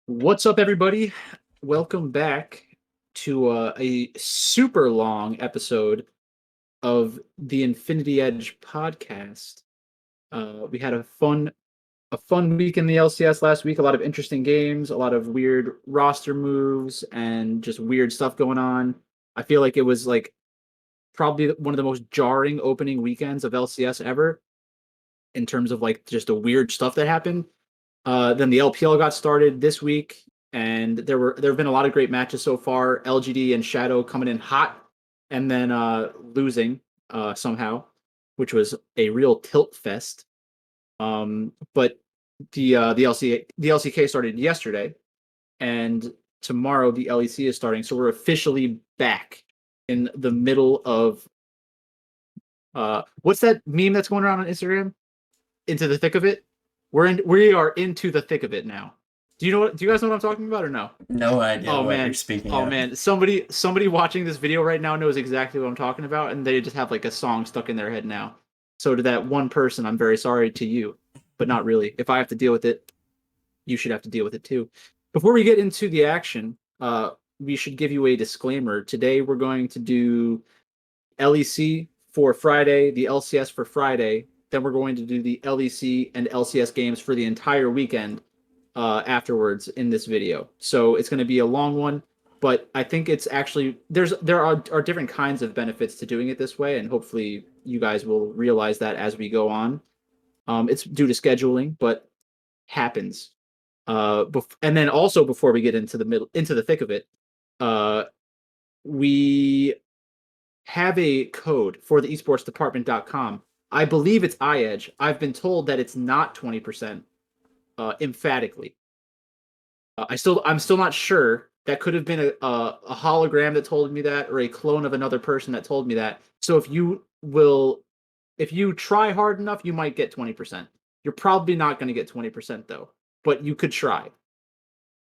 What's up, everybody? Welcome back to a super long episode of the Infinity Edge podcast. We had a fun week in the LCS last week. A lot of interesting games, a lot of weird roster moves, and just weird stuff going on. I feel like it was like probably one of the most jarring opening weekends of LCS ever in terms of like just the weird stuff that happened. Then the LPL got started this week, and there have been a lot of great matches so far. LGD and Shadow coming in hot, and then losing somehow, which was a real tilt fest. But the LCK started yesterday, and tomorrow the LEC is starting. So we're officially back in the middle of what's that meme that's going around on Instagram? Into the thick of it. We are into the thick of it now. Do you guys know what I'm talking about or no? No idea Oh what you're man. speaking Oh of. man. Somebody watching this video right now knows exactly what I'm talking about, and they just have like a song stuck in their head now. So to that one person, I'm very sorry to you, but not really. If I have to deal with it, you should have to deal with it too. Before we get into the action, we should give you a disclaimer. Today we're going to do LEC for Friday, the LCS for Friday. Then we're going to do the LEC and LCS games for the entire weekend afterwards in this video. So it's going to be a long one, but I think it's actually there are different kinds of benefits to doing it this way, and hopefully you guys will realize that as we go on. It's due to scheduling, but happens. And then also before we get into the thick of it, uh, we have a code for the esportsdepartment.com. I believe it's iEdge. I've been told that it's not 20%, emphatically. I'm still not sure. That could have been a hologram that told me that, or a clone of another person that told me that. So if you try hard enough, you might get 20%. You're probably not going to get 20% though, but you could try.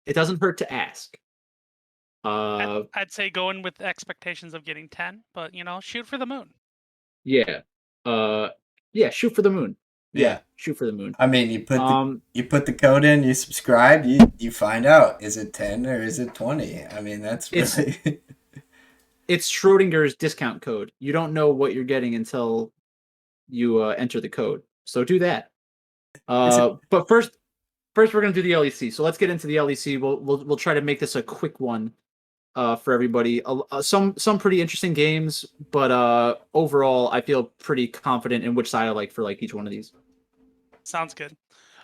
It doesn't hurt to ask. I'd say go in with expectations of getting 10, but shoot for the moon. Yeah. Uh, yeah. Shoot for the moon. Yeah. Yeah. Shoot for the moon. I mean, you put the code in, you subscribe, you find out, is it 10 or is it 20? I mean, that's It's really it's Schrodinger's discount code. You don't know what you're getting until you enter the code. So do that. is it But first we're gonna do the LEC. So let's get into the LEC. We'll try to make this a quick one for everybody. Some pretty interesting games, but overall I feel pretty confident in which side I like for like each one of these. Sounds good.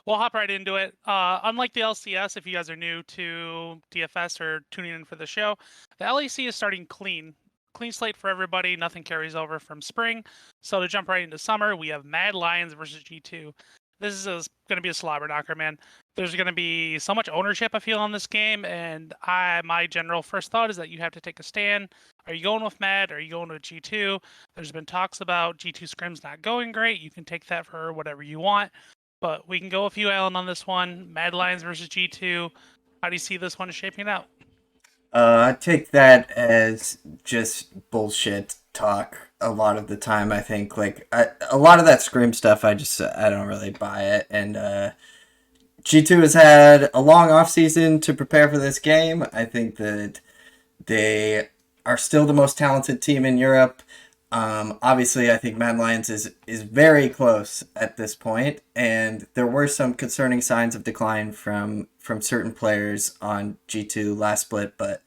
We'll hop right into it. Unlike the LCS, if you guys are new to DFS or tuning in for the show, the LEC is starting clean. Clean slate for everybody. Nothing carries over from spring. So to jump right into summer, we have Mad Lions versus G2. This is going to be a slobber knocker, man. There's going to be so much ownership, I feel, on this game, and my general first thought is that you have to take a stand. Are you going with Mad? Are you going with G2? There's been talks about G2 scrims not going great. You can take that for whatever you want. But we can go with you, Alan, on this one. Mad Lions versus G2. How do you see this one shaping out? I take that as just bullshit talk a lot of the time. I think a lot of that Scream stuff, I don't really buy it. And G2 has had a long off season to prepare for this game. I think that they are still the most talented team in Europe. Obviously, I think Mad Lions is very close at this point, and there were some concerning signs of decline from certain players on G2 last split, but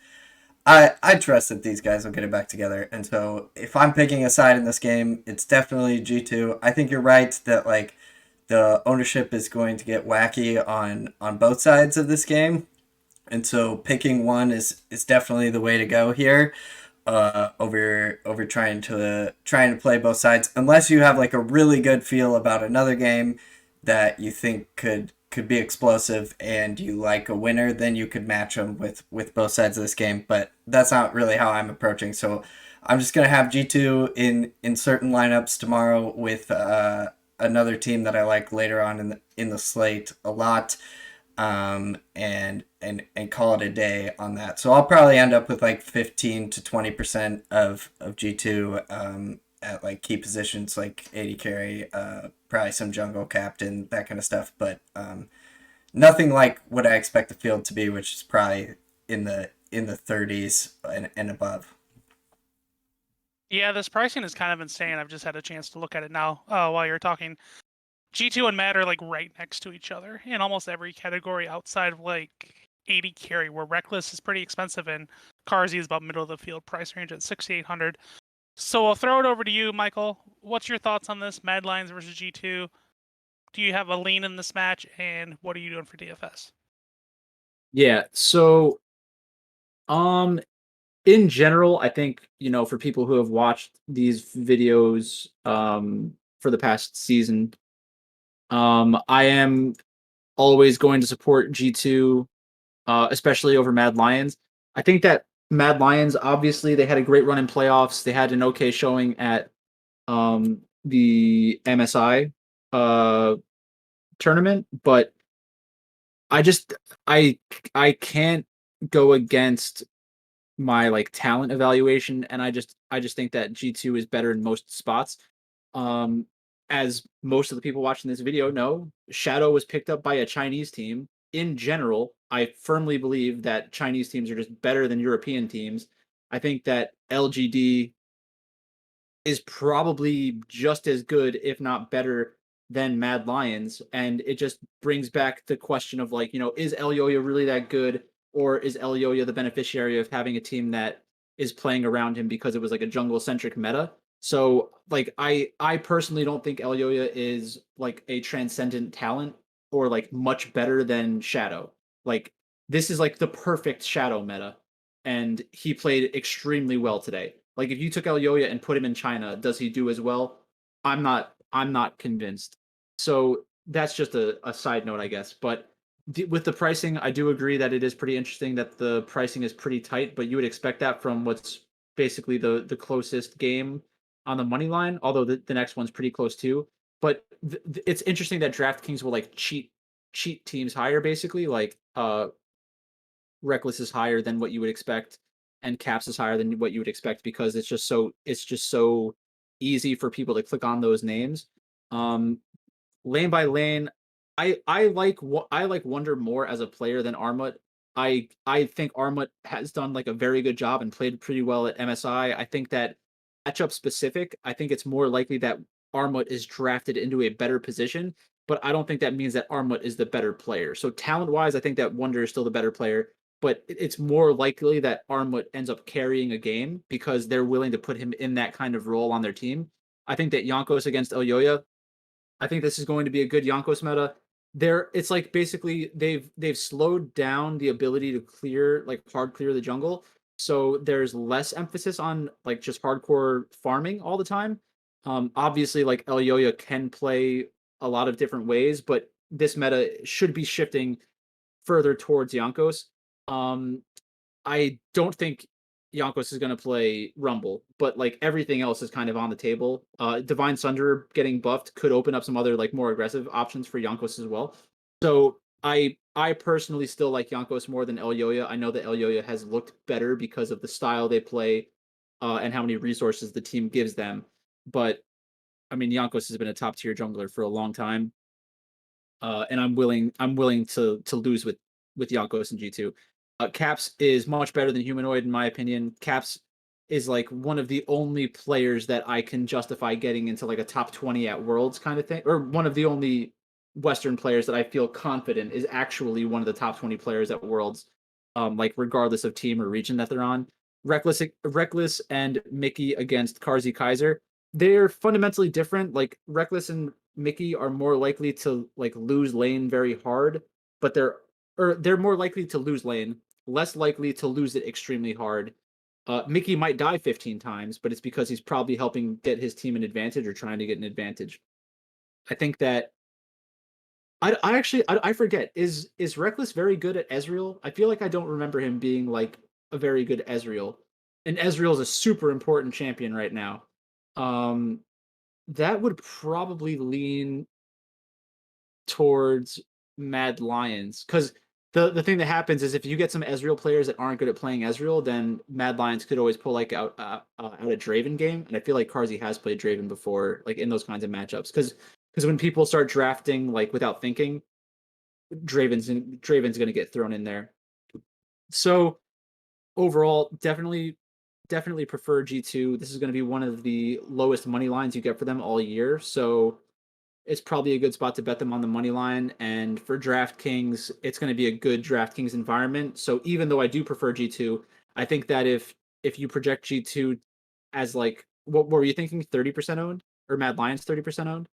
I trust that these guys will get it back together. And so if I'm picking a side in this game, it's definitely G2. I think you're right that like the ownership is going to get wacky on both sides of this game. And so picking one is definitely the way to go here. Over trying to play both sides, unless you have like a really good feel about another game that you think could be explosive and you like a winner, then you could match them with both sides of this game. But that's not really how I'm approaching. So I'm just gonna have G2 in certain lineups tomorrow with another team that I like later on in the slate a lot, and call it a day on that. So I'll probably end up with like 15 to 20% of G2 at like key positions like AD carry, probably some jungle captain, that kind of stuff. But nothing like what I expect the field to be, which is probably in the 30s and above. Yeah, this pricing is kind of insane. I've just had a chance to look at it now while you're talking. G2 and Mad are like right next to each other in almost every category outside of like 80 carry, where Reckless is pretty expensive and Carzy is about middle of the field price range at 6,800. So I'll throw it over to you, Michael. What's your thoughts on this? Mad Lions versus G2. Do you have a lean in this match, and what are you doing for DFS? Yeah, so in general, I think, for people who have watched these videos for the past season, I am always going to support G2, especially over Mad Lions. I think that Mad Lions, obviously, they had a great run in playoffs. They had an okay showing at the MSI tournament, but I just I can't go against my like talent evaluation, and I just think that G2 is better in most spots. Um, as most of the people watching this video know, Shadow was picked up by a Chinese team. In general, I firmly believe that Chinese teams are just better than European teams. I think that LGD is probably just as good, if not better, than Mad Lions. And it just brings back the question of like, is Elyoya really that good? Or is Elyoya the beneficiary of having a team that is playing around him because it was like a jungle centric meta? So like I personally don't think Elyoya is like a transcendent talent or like much better than Shadow. Like this is like the perfect Shadow meta, and he played extremely well today. Like if you took Elyoya and put him in China, does he do as well? I'm not convinced. So that's just a side note, I guess. But with the pricing, I do agree that it is pretty interesting that the pricing is pretty tight, but you would expect that from what's basically the closest game on the money line, although the next one's pretty close too. But it's interesting that DraftKings will like cheat teams higher, basically. Like Reckless is higher than what you would expect, and Caps is higher than what you would expect because it's just so easy for people to click on those names. Um, lane by lane, I like Wonder more as a player than Armut. I think Armut has done like a very good job and played pretty well at MSI. I think that matchup specific, I think it's more likely that Armut is drafted into a better position, but I don't think that means that Armut is the better player. So talent wise, I think that Wonder is still the better player, but it's more likely that Armut ends up carrying a game because they're willing to put him in that kind of role on their team. I think that Yonkos against Elyoya, I think this is going to be a good Yonkos meta. It's like basically they've slowed down the ability to clear like hard clear the jungle, so there's less emphasis on like just hardcore farming all the time. Obviously, like Elyoya can play a lot of different ways, but this meta should be shifting further towards Yonkos. Um, I don't think Yonkos is going to play Rumble, but like everything else is kind of on the table. Divine Sunder getting buffed could open up some other like more aggressive options for Yonkos as well. So I personally still like Yonkos more than Elyoya. I know that Elyoya has looked better because of the style they play and how many resources the team gives them. But I mean, Yonkos has been a top tier jungler for a long time, and I'm willing to lose with Yonkos and G2. Caps is much better than Humanoid in my opinion. Caps is like one of the only players that I can justify getting into like a top 20 at Worlds kind of thing, or one of the only Western players that I feel confident is actually one of the top 20 players at Worlds, like regardless of team or region that they're on. Reckless and Mickey against Carzy Kaiser. They're fundamentally different. Like Reckless and Mickey are more likely to like lose lane very hard, but they're more likely to lose lane, less likely to lose it extremely hard. Mickey might die 15 times, but it's because he's probably helping get his team an advantage or trying to get an advantage. I think that I forget, is Reckless very good at Ezreal? I feel like I don't remember him being like a very good Ezreal, and Ezreal is a super important champion right now. Um, that would probably lean towards Mad Lions, because the thing that happens is if you get some Ezreal players that aren't good at playing Ezreal, then Mad Lions could always pull like out a Draven game, and I feel like Carzy has played Draven before, like in those kinds of matchups, because when people start drafting like without thinking, Draven's going to get thrown in there. So overall, definitely prefer G2. This is going to be one of the lowest money lines you get for them all year. So it's probably a good spot to bet them on the money line. And for DraftKings, it's going to be a good DraftKings environment. So even though I do prefer G2, I think that if you project G2 as like, what were you thinking, 30% owned, or Mad Lions 30% owned?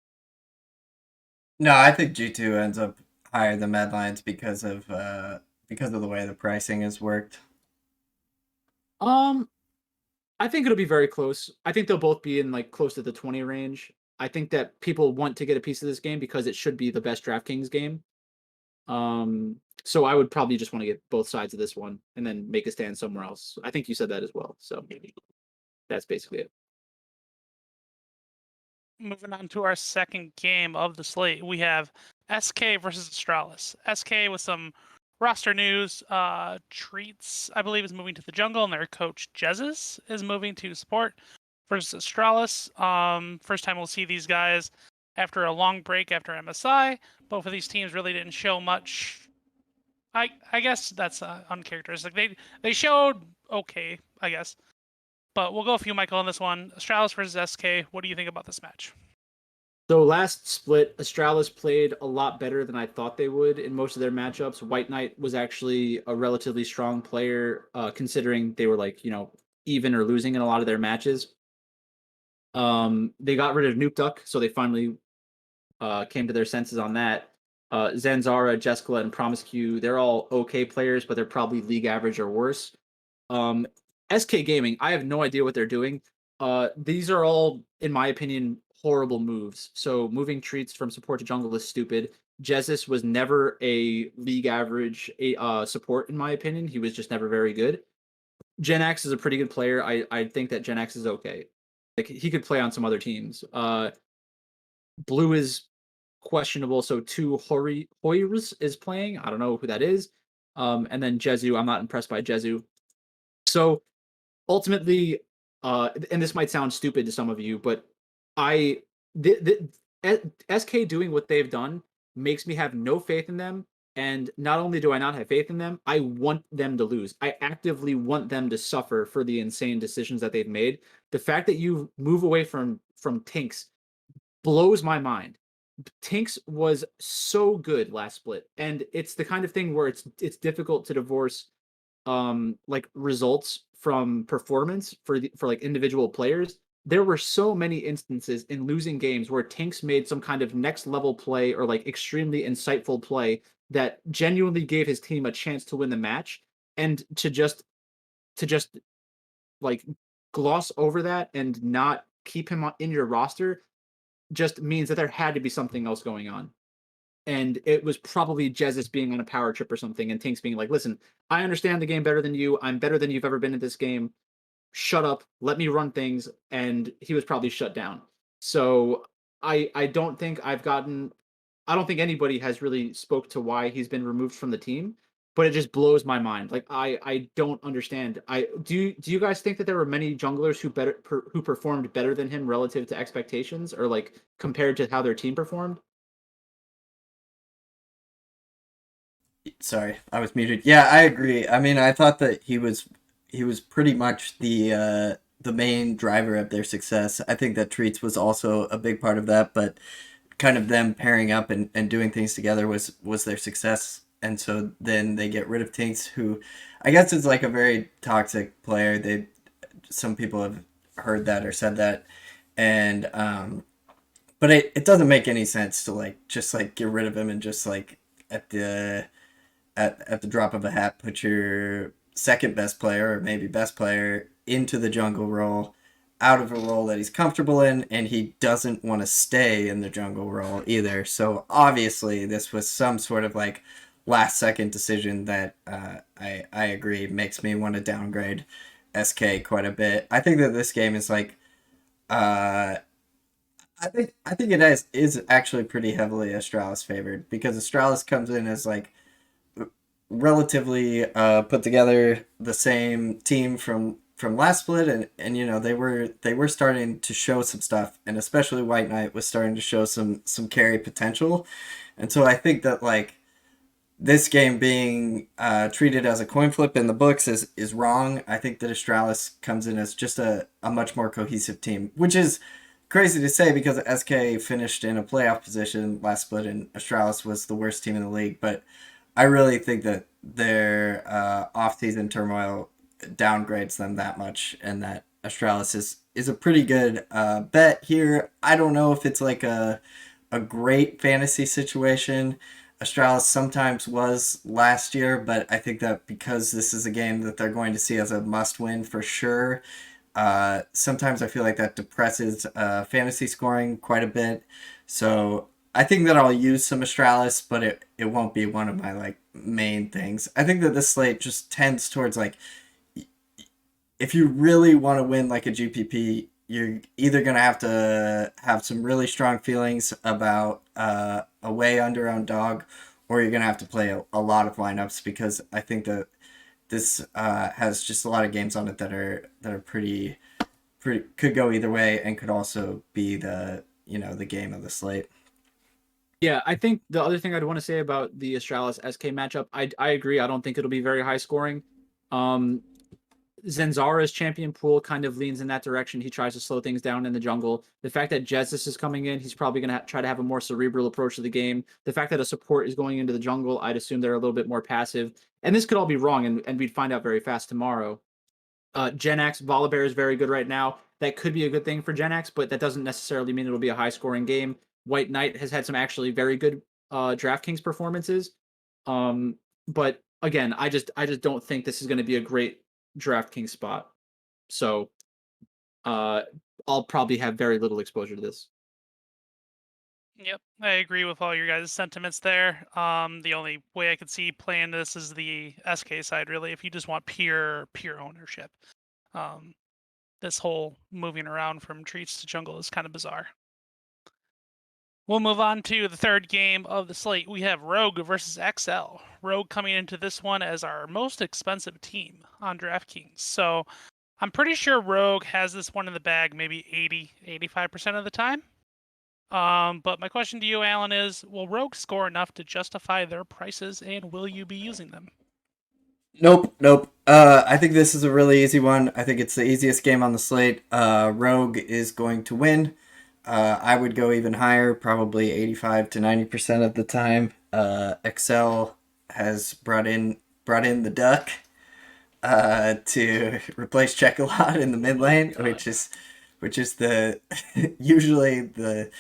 No, I think G2 ends up higher than Mad Lions because of the way the pricing has worked. I think it'll be very close. I think they'll both be in like close to the 20 range. I think that people want to get a piece of this game because it should be the best DraftKings game. So I would probably just want to get both sides of this one and then make a stand somewhere else. I think you said that as well. So that's basically it. Moving on to our second game of the slate, we have SK versus Astralis. SK with some roster news. Treats, I believe, is moving to the jungle, and their coach Jesus is moving to support. Versus Astralis, first time we'll see these guys after a long break after MSI. Both of these teams really didn't show much. I guess that's uncharacteristic. They showed okay, I guess. But we'll go with you, Michael, on this one. Astralis versus SK. What do you think about this match? So last split, Astralis played a lot better than I thought they would in most of their matchups. White Knight was actually a relatively strong player, considering they were like, even or losing in a lot of their matches. They got rid of Nuke Duck, so they finally came to their senses on that. Zanzara, Jessica, and Promiscu, they're all okay players, but they're probably league average or worse. SK Gaming, I have no idea what they're doing. These are all, in my opinion, horrible moves. So moving Treats from support to jungle is stupid. Jesus was never a league average support, in my opinion. He was just never very good. Gen X is a pretty good player. I think that Gen X is okay. Like, he could play on some other teams. Blue is questionable, so two Hoyers is playing. I don't know who that is. And then Jezu, I'm not impressed by Jezu. So ultimately, and this might sound stupid to some of you, but SK doing what they've done makes me have no faith in them. And not only do I not have faith in them, I want them to lose. I actively want them to suffer for the insane decisions that they've made. The fact that you move away from Tinks blows my mind. Tinks was so good last split, and it's the kind of thing where it's difficult to divorce like results from performance for like individual players. There were so many instances in losing games where Tinks made some kind of next level play or like extremely insightful play that genuinely gave his team a chance to win the match, and to just like gloss over that and not keep him in your roster just means that there had to be something else going on. And it was probably Jesus being on a power trip or something, and Tinks being like, listen, I understand the game better than you. I'm better than you've ever been at this game. Shut up. Let me run things. And he was probably shut down. So I don't think I don't think anybody has really spoke to why he's been removed from the team, but it just blows my mind. Like, I don't understand. Do you guys think that there were many junglers who performed better than him relative to expectations, or like compared to how their team performed? Sorry, I was muted. Yeah, I agree. I mean, I thought that he was pretty much the main driver of their success. I think that Treats was also a big part of that, but kind of them pairing up and doing things together was their success. And so then they get rid of Tinks, who I guess is like a very toxic player. Some people have heard that or said that, and but it doesn't make any sense to like just like get rid of him and just like at the drop of a hat put your second best player or maybe best player into the jungle role, out of a role that he's comfortable in, and he doesn't want to stay in the jungle role either. So obviously this was some sort of like last second decision that I agree makes me want to downgrade SK quite a bit. I think that this game is like I think is actually pretty heavily Astralis favored, because Astralis comes in as like relatively put together, the same team from last split, and you know they were starting to show some stuff, and especially White Knight was starting to show some carry potential, and so I think that like this game being treated as a coin flip in the books is wrong. I think that Astralis comes in as just a much more cohesive team, which is crazy to say because SK finished in a playoff position last split and Astralis was the worst team in the league. But I really think that their off-season turmoil downgrades them that much, and that Astralis is a pretty good bet here. I don't know if it's like a great fantasy situation. Astralis sometimes was last year, but I think that because this is a game that they're going to see as a must-win for sure, sometimes I feel like that depresses fantasy scoring quite a bit. So I think that I'll use some Astralis, but it won't be one of my like main things. I think that this slate just tends towards like if you really want to win like a GPP, you're either going to have some really strong feelings about away under on dog, or you're going to have to play a lot of lineups because I think that this has just a lot of games on it that are pretty could go either way and could also be the the game of the slate. Yeah, I think the other thing I'd want to say about the Astralis SK matchup, I agree. I don't think it'll be very high scoring. Zenzara's champion pool kind of leans in that direction. He tries to slow things down in the jungle. The fact that Jesus is coming in, he's probably going to try to have a more cerebral approach to the game. The fact that a support is going into the jungle, I'd assume they're a little bit more passive. And this could all be wrong, and we'd find out very fast tomorrow. Gen X, Volibear is very good right now. That could be a good thing for Gen X, but that doesn't necessarily mean it'll be a high-scoring game. White Knight has had some actually very good DraftKings performances. But again, I just don't think this is going to be a great DraftKings spot. So I'll probably have very little exposure to this. Yep, I agree with all your guys' sentiments there. The only way I could see playing this is the SK side, really. If you just want pure ownership, this whole moving around from trees to jungle is kind of bizarre. We'll move on to the third game of the slate. We have Rogue versus XL. Rogue coming into this one as our most expensive team on DraftKings. So I'm pretty sure Rogue has this one in the bag maybe 80-85% of the time. But my question to you, Alan, is will Rogue score enough to justify their prices, and will you be using them? Nope. I think this is a really easy one. I think it's the easiest game on the slate. Rogue is going to win. I would go even higher, probably 85 to 90% of the time. XL has brought in the duck to replace Check-A-Lot in the mid lane, which is the usually the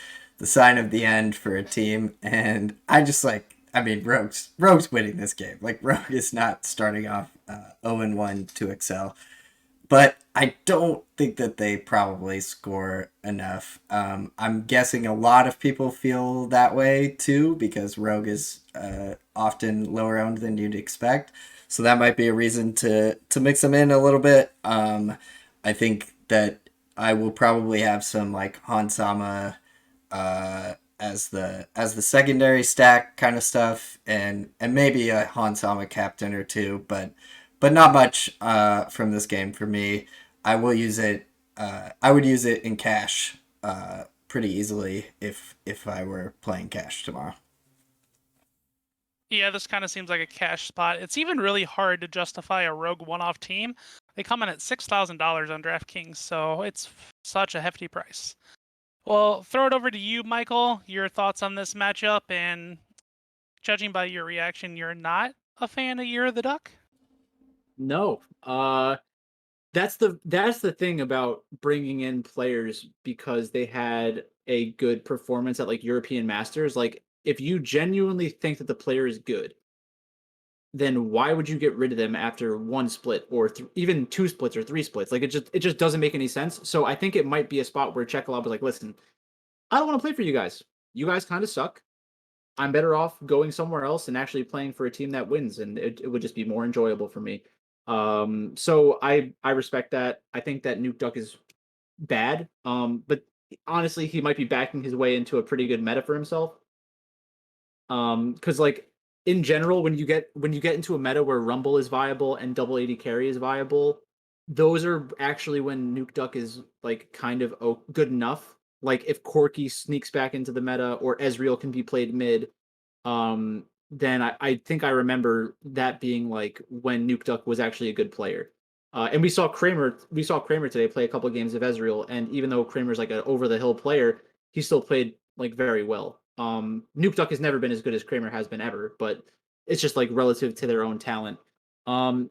sign of the end for a team. And Rogue's winning this game. Like Rogue is not starting off 0-1 to XL. But I don't think that they probably score enough. I'm guessing a lot of people feel that way too because Rogue is often lower owned than you'd expect. So that might be a reason to mix them in a little bit. I think that I will probably have some like Hansama as the secondary stack kind of stuff, and maybe a Hansama captain or two, but not much from this game for me. I will use it. I would use it in cash pretty easily if I were playing cash tomorrow. Yeah, this kind of seems like a cash spot. It's even really hard to justify a Rogue one-off team. They come in at $6,000 on DraftKings, so it's such a hefty price. Well, throw it over to you, Michael. Your thoughts on this matchup, and judging by your reaction, you're not a fan of Year of the Duck? No. That's the thing about bringing in players because they had a good performance at like European Masters. Like if you genuinely think that the player is good, then why would you get rid of them after one split or even two splits or three splits? Like it just doesn't make any sense. So I think it might be a spot where Chekalov was like, listen, I don't want to play for you guys. You guys kind of suck. I'm better off going somewhere else and actually playing for a team that wins, and it would just be more enjoyable for me. So I respect that. I think that Nuke Duck is bad. But honestly, he might be backing his way into a pretty good meta for himself. Because like in general, when you get into a meta where Rumble is viable and double AD carry is viable, those are actually when Nuke Duck is like kind of good enough. Like if Corki sneaks back into the meta or Ezreal can be played mid, then I think I remember that being like when Nuke Duck was actually a good player. And we saw Kramer today play a couple of games of Ezreal, and even though Kramer's like an over the hill player, he still played like very well. Nuke Duck has never been as good as Kramer has been ever, but it's just like relative to their own talent. Um,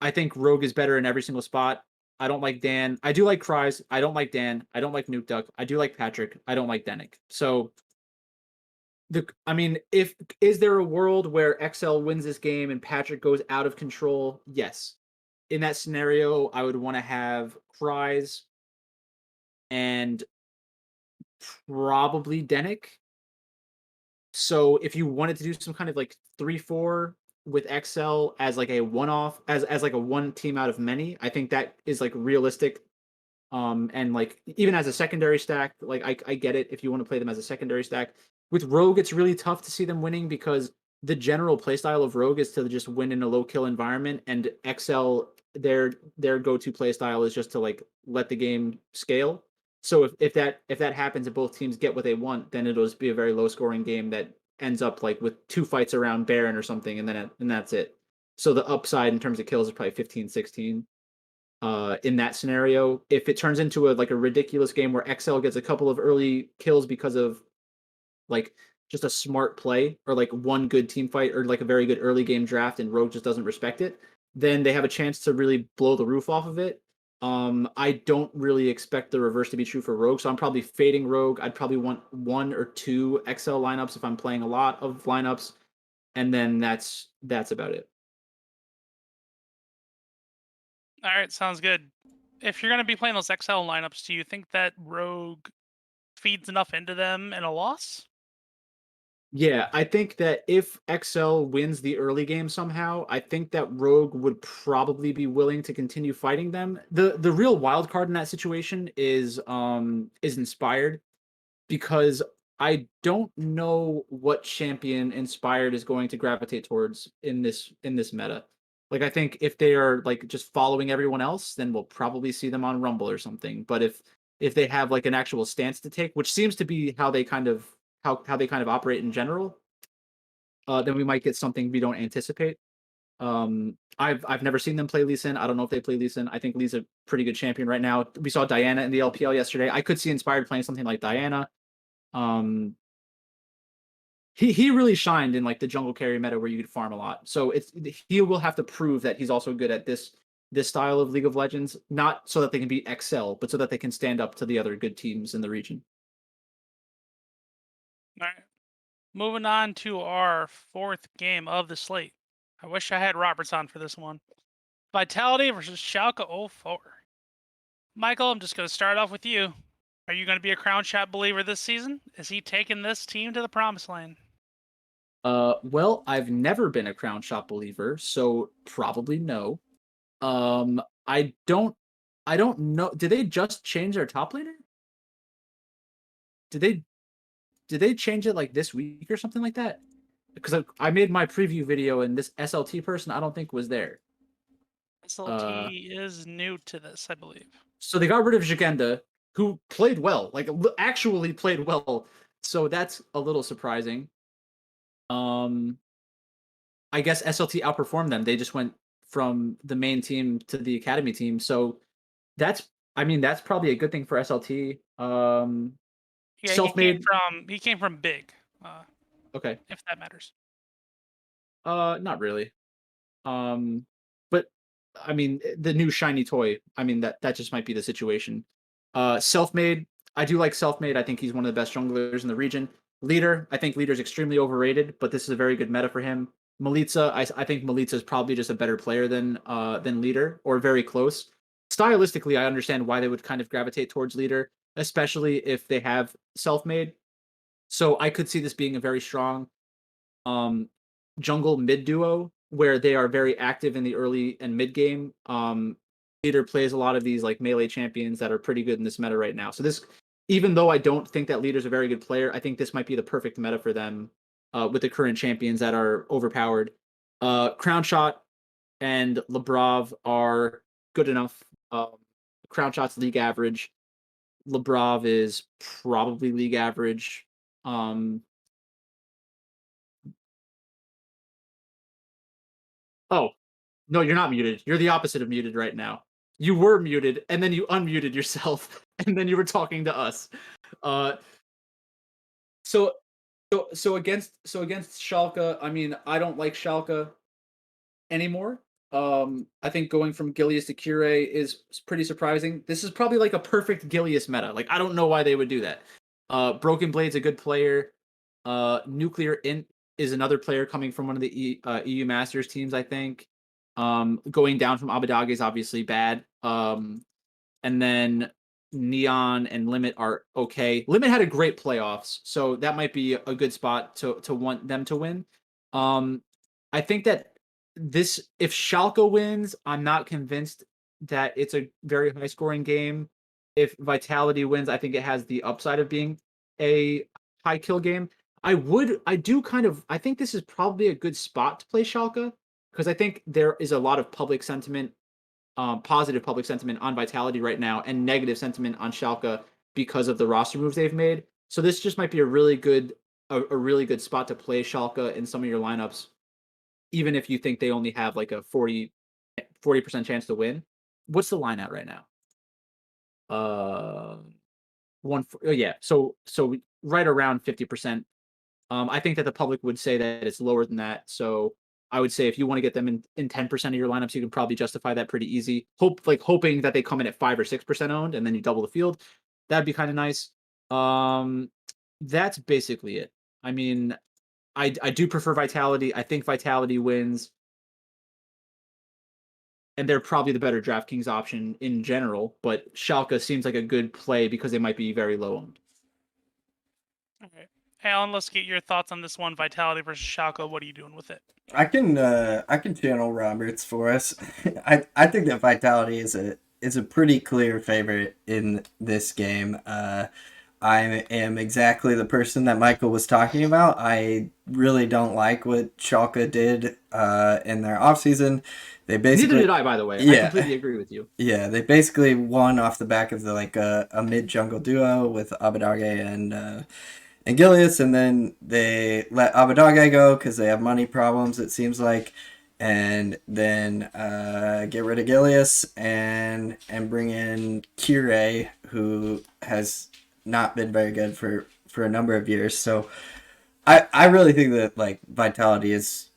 I think Rogue is better in every single spot. I don't like Dan. I do like Cries. I don't like Dan. I don't like Nuke Duck. I do like Patrick. I don't like Denick. So I mean, if is there a world where XL wins this game and Patrick goes out of control? Yes. In that scenario, I would want to have Cries and probably Denick. So if you wanted to do some kind of like 3-4 with XL as like a one-off, as like a one team out of many, I think that is like realistic. And like even as a secondary stack, like I get it if you want to play them as a secondary stack. With Rogue, it's really tough to see them winning because the general playstyle of Rogue is to just win in a low kill environment, and XL their go-to playstyle is just to like let the game scale. So if that happens and both teams get what they want, then it'll just be a very low scoring game that ends up like with 2 fights around Baron or something, and that's it. So the upside in terms of kills is probably 15, 16 in that scenario. If it turns into a ridiculous game where XL gets a couple of early kills because of like just a smart play or like one good team fight or like a very good early game draft and Rogue just doesn't respect it, then they have a chance to really blow the roof off of it. I don't really expect the reverse to be true for Rogue, so I'm probably fading Rogue. I'd probably want 1 or 2 XL lineups if I'm playing a lot of lineups, and then that's about it. All right, sounds good. If you're going to be playing those XL lineups, do you think that Rogue feeds enough into them in a loss? Yeah, I think that if XL wins the early game somehow, I think that Rogue would probably be willing to continue fighting them. The real wild card in that situation is Inspired, because I don't know what champion Inspired is going to gravitate towards in this meta. Like I think if they are like just following everyone else, then we'll probably see them on Rumble or something. But if they have like an actual stance to take, which seems to be how they kind of how they kind of operate in general, then we might get something we don't anticipate. I've never seen them play Lee Sin. I don't know if they play Lee Sin. I think Lee's a pretty good champion right now. We saw Diana in the LPL yesterday. I could see Inspired playing something like Diana. Um, he really shined in like the jungle carry meta where you could farm a lot. So he will have to prove that he's also good at this style of League of Legends, not so that they can beat XL, but so that they can stand up to the other good teams in the region. All right. Moving on to our fourth game of the slate. I wish I had Roberts on for this one. Vitality versus Schalke 04. Michael, I'm just going to start off with you. Are you going to be a Crown Shot believer this season? Is he taking this team to the promised land? Well, I've never been a Crown Shot believer, so probably no. I don't know. Did they just change their top laner? Did they change it like this week or something like that? Because I made my preview video and this SLT person I don't think was there. SLT is new to this, I believe. So they got rid of Jagenda, who played well, like actually played well. So that's a little surprising. I guess SLT outperformed them. They just went from the main team to the academy team. So that's probably a good thing for SLT. Yeah, Self-made. he came from Big. Okay. If that matters. Not really. But I mean, the new shiny toy. I mean, that just might be the situation. Self-made. I do like Self-made. I think he's one of the best junglers in the region. Leader. I think Leader's extremely overrated, but this is a very good meta for him. Melitza. I think Melitza is probably just a better player than Leader, or very close. Stylistically, I understand why they would kind of gravitate towards Leader, especially if they have Self-made. So I could see this being a very strong um, jungle mid duo where they are very active in the early and mid game. Leader plays a lot of these like melee champions that are pretty good in this meta right now. So this, even though I don't think that Leader's a very good player, I think this might be the perfect meta for them with the current champions that are overpowered. Crown Shot and Lebrav are good enough. Crown Shot's league average. Lebrav is probably league average. Um, No, you're not muted. You're the opposite of muted right now. You were muted, and then you unmuted yourself, and then you were talking to us. Uh, so against Schalke, I mean, I don't like Schalke anymore. I think going from Gilius to Cure is pretty surprising. This is probably like a perfect Gilius meta. Like, I don't know why they would do that. Broken Blade's a good player. Nuclear Int is another player coming from one of the EU Masters teams, I think. Going down from Abadage is obviously bad. And then Neon and Limit are okay. Limit had a great playoffs, so that might be a good spot to want them to win. I think that if Schalke wins, I'm not convinced that it's a very high scoring game. If Vitality wins, I think it has the upside of being a high kill game. I think this is probably a good spot to play Schalke because I think there is a lot of public sentiment, positive public sentiment on Vitality right now, and negative sentiment on Schalke because of the roster moves they've made. So this just might be a really good spot to play Schalke in some of your lineups, even if you think they only have like a 40% chance to win. What's the line at right now? So right around 50%. I think that the public would say that it's lower than that. So I would say if you want to get them in 10% of your lineups, you can probably justify that pretty easy. Hoping that they come in at 5 or 6% owned, and then you double the field. That'd be kind of nice. That's basically it. I mean, I do prefer Vitality. I think Vitality wins, and they're probably the better DraftKings option in general. But Schalke seems like a good play because they might be very low owned. All right. Alan, let's get your thoughts on this one. Vitality versus Schalke. What are you doing with it? I can channel Roberts for us. I think that Vitality is a pretty clear favorite in this game. I am exactly the person that Michael was talking about. I really don't like what Schalke did in their offseason. They basically, neither did I, by the way. I completely agree with you. Yeah, they basically won off the back of a mid jungle duo with Abadage and Gilius, and then they let Abadage go because they have money problems, it seems like, and then get rid of Gilius and bring in Cure, who has not been very good for a number of years. So I really think that like Vitality is,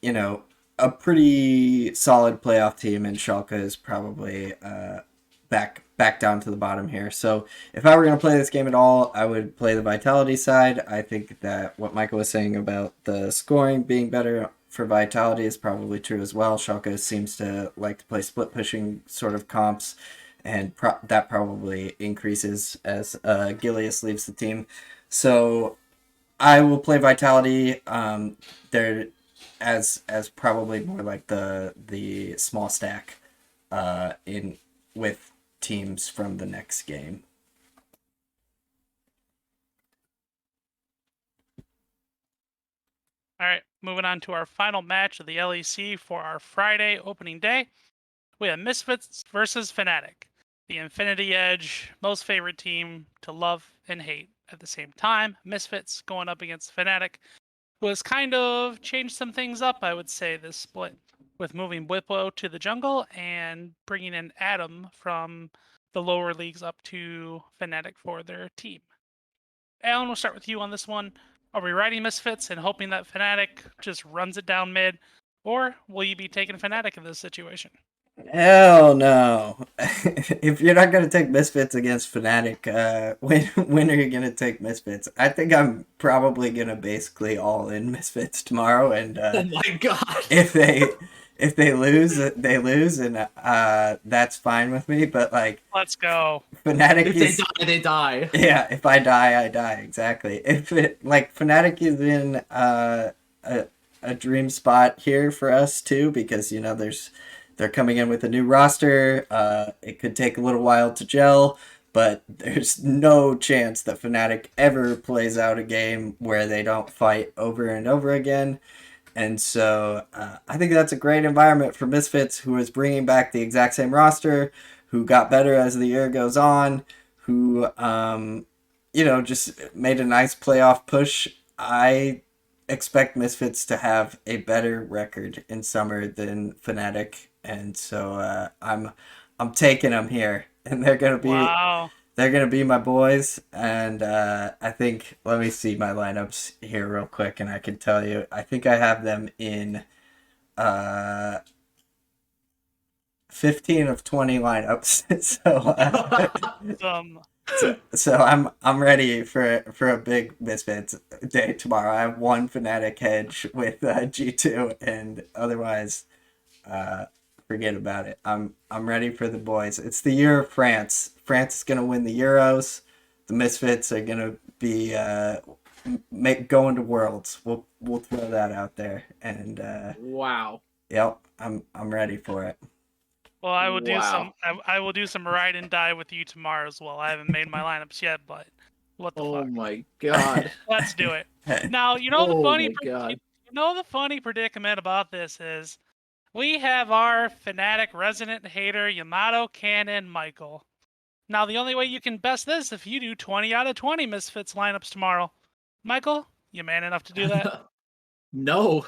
a pretty solid playoff team, and Schalke is probably back down to the bottom here. So if I were going to play this game at all, I would play the Vitality side. I think that what Michael was saying about the scoring being better for Vitality is probably true as well. Schalke seems to like to play split pushing sort of comps, and that probably increases as Gilius leaves the team. So I will play Vitality. They're as probably more like the small stack in with teams from the next game. All right, moving on to our final match of the LEC for our Friday opening day. We have Misfits versus Fnatic, the Infinity Edge, most favorite team to love and hate at the same time. Misfits going up against Fnatic, who has kind of changed some things up, I would say, this split, with moving Whippo to the jungle and bringing in Adam from the lower leagues up to Fnatic for their team. Alan, we'll start with you on this one. Are we riding Misfits and hoping that Fnatic just runs it down mid, or will you be taking Fnatic in this situation? Hell no. If you're not going to take Misfits against Fnatic, when are you going to take Misfits? I think I'm probably going to basically all in Misfits tomorrow, and oh my god. If they lose, they lose, and that's fine with me. But like, let's go. Fnatic if they die, they die. Yeah, if I die, I die. Exactly. If it like Fnatic is in a dream spot here for us too, because they're coming in with a new roster. It could take a little while to gel, but there's no chance that Fnatic ever plays out a game where they don't fight over and over again. And so I think that's a great environment for Misfits, who is bringing back the exact same roster, who got better as the year goes on, who, just made a nice playoff push. I expect Misfits to have a better record in summer than Fnatic, and so I'm taking them here, and Wow. they're gonna be my boys. And I think, let me see my lineups here real quick, and I can tell you. I think I have them in uh 15 of 20 lineups. Um, So I'm ready for a big Misfits day tomorrow. I have one Fnatic hedge with G2, and otherwise, uh, forget about it. I'm ready for the boys. It's the year of France. France is gonna win the Euros. The Misfits are gonna be going to Worlds. We'll throw that out there. And Wow. yep, I'm ready for it. well, I will do Wow. some. I will do some ride and die with you tomorrow as well. I haven't made my lineups yet, but what the Oh fuck? my god. Let's do it. Now, Oh my god. you know the funny predicament about this is we have our Fnatic resident hater Yamato Cannon Michael. Now, the only way you can best this if you do 20 out of 20 Misfits lineups tomorrow. Michael, you man enough to do that? No.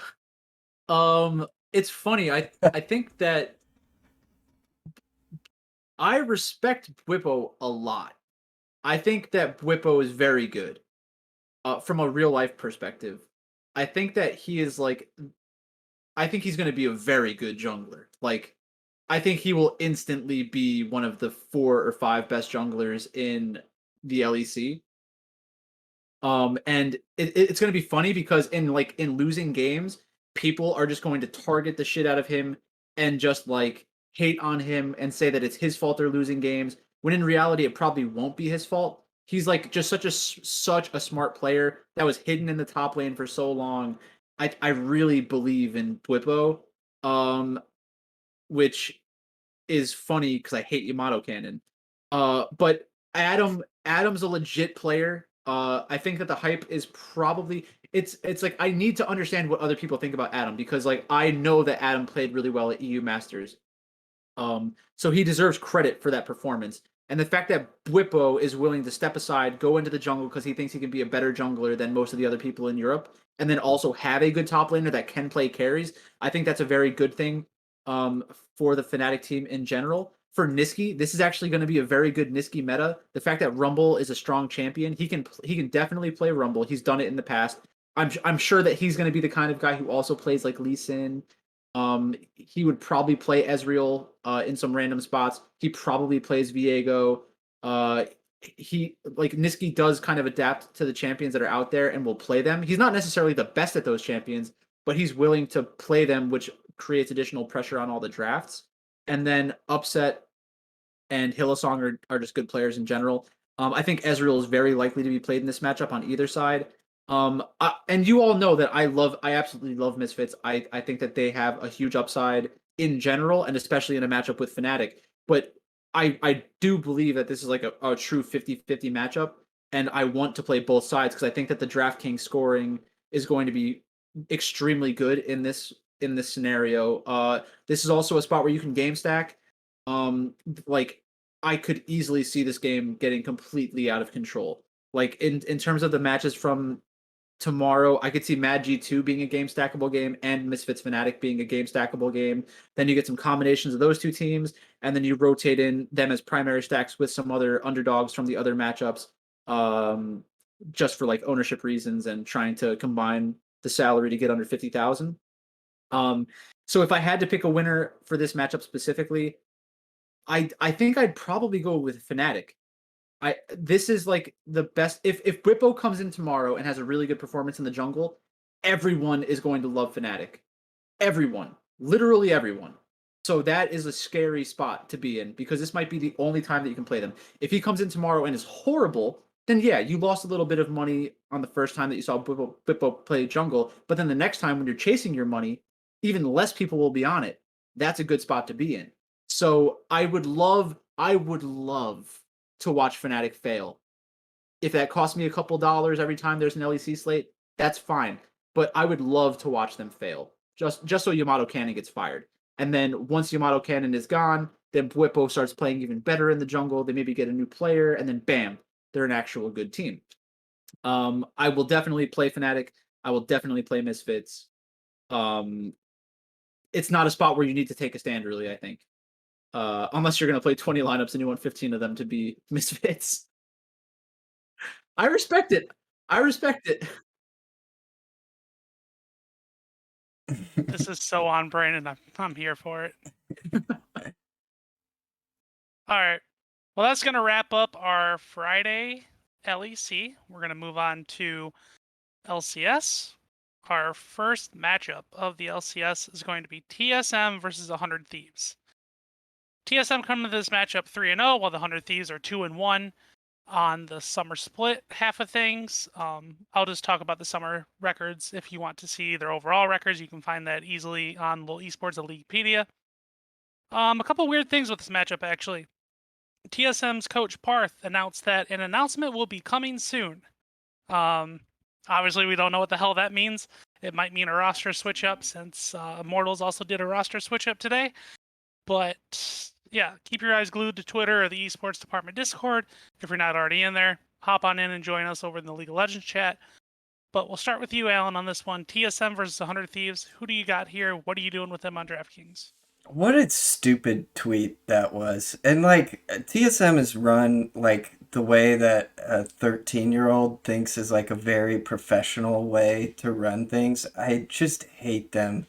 It's funny. I think that I respect Bwipo a lot. I think that Bwipo is very good. From a real life perspective. I think that he is like I think he's going to be a very good jungler. Like I think he will instantly be one of the 4 or 5 best junglers in the LEC. And it's going to be funny because in losing games, people are just going to target the shit out of him and just like hate on him and say that it's his fault they're losing games. When in reality, it probably won't be his fault. He's like just such a smart player that was hidden in the top lane for so long. I really believe in Bwipo, which is funny because I hate Yamato Cannon. But Adam's a legit player. I think that the hype is probably it's like I need to understand what other people think about Adam because like I know that Adam played really well at EU Masters. So he deserves credit for that performance. And the fact that Bwipo is willing to step aside, go into the jungle because he thinks he can be a better jungler than most of the other people in Europe, and then also have a good top laner that can play carries, I think that's a very good thing um, for the Fnatic team in general. For Niski, this is actually going to be a very good Niski meta. The fact that Rumble is a strong champion, he can definitely play Rumble. He's done it in the past. I'm sure that he's going to be the kind of guy who also plays like Lee Sin. He would probably play Ezreal in some random spots. He probably plays Viego. He like Niski does kind of adapt to the champions that are out there and will play them. He's not necessarily the best at those champions, but he's willing to play them, which creates additional pressure on all the drafts. And then Upset and Hillsong are just good players in general. I think Ezreal is very likely to be played in this matchup on either side. And you all know that I absolutely love Misfits. I think that they have a huge upside in general, and especially in a matchup with Fnatic. But I do believe that this is like a true 50-50 matchup, and I want to play both sides because I think that the DraftKings scoring is going to be extremely good in this scenario. This is also a spot where you can game stack. Like I could easily see this game getting completely out of control. Like in terms of the matches from tomorrow, I could see Mad G2 being a game stackable game and Misfits Fnatic being a game stackable game. Then you get some combinations of those two teams, and then you rotate in them as primary stacks with some other underdogs from the other matchups, um, just for like ownership reasons and trying to combine the salary to get under 50,000. So if I had to pick a winner for this matchup specifically, I think I'd probably go with Fnatic. This is like the best. If Bwipo comes in tomorrow and has a really good performance in the jungle, everyone is going to love Fnatic. Everyone, literally everyone. So that is a scary spot to be in because this might be the only time that you can play them. If he comes in tomorrow and is horrible, then yeah, you lost a little bit of money on the first time that you saw Bwipo play jungle. But then the next time when you're chasing your money, even less people will be on it. That's a good spot to be in. So I would love to watch Fnatic fail. If that costs me a couple dollars every time there's an LEC slate, that's fine. But I would love to watch them fail. Just so Yamato Cannon gets fired. And then once Yamato Cannon is gone, then Bwipo starts playing even better in the jungle. They maybe get a new player, and then bam, they're an actual good team. I will definitely play Fnatic. I will definitely play Misfits. It's not a spot where you need to take a stand, really, I think. Unless you're going to play 20 lineups and you want 15 of them to be Misfits. I respect it. I respect it. This is so on brand, and I'm here for it. All right. Well, that's going to wrap up our Friday LEC. We're going to move on to LCS. Our first matchup of the LCS is going to be TSM versus 100 Thieves. TSM coming to this matchup 3-0, while the 100 Thieves are 2-1 on the summer split half of things. I'll just talk about the summer records. If you want to see their overall records, you can find that easily on Little Esports at Leaguepedia. A couple weird things with this matchup, actually. TSM's coach Parth announced that an announcement will be coming soon. Obviously, we don't know what the hell that means. It might mean a roster switch up, since Immortals also did a roster switch up today. But yeah, keep your eyes glued to Twitter or the Esports Department Discord. If you're not already in there, hop on in and join us over in the League of Legends chat. But we'll start with you, Alan, on this one. TSM versus 100 Thieves. Who do you got here? What are you doing with them on DraftKings? What a stupid tweet that was. And like TSM is run like the way that a 13-year-old thinks is like a very professional way to run things. I just hate them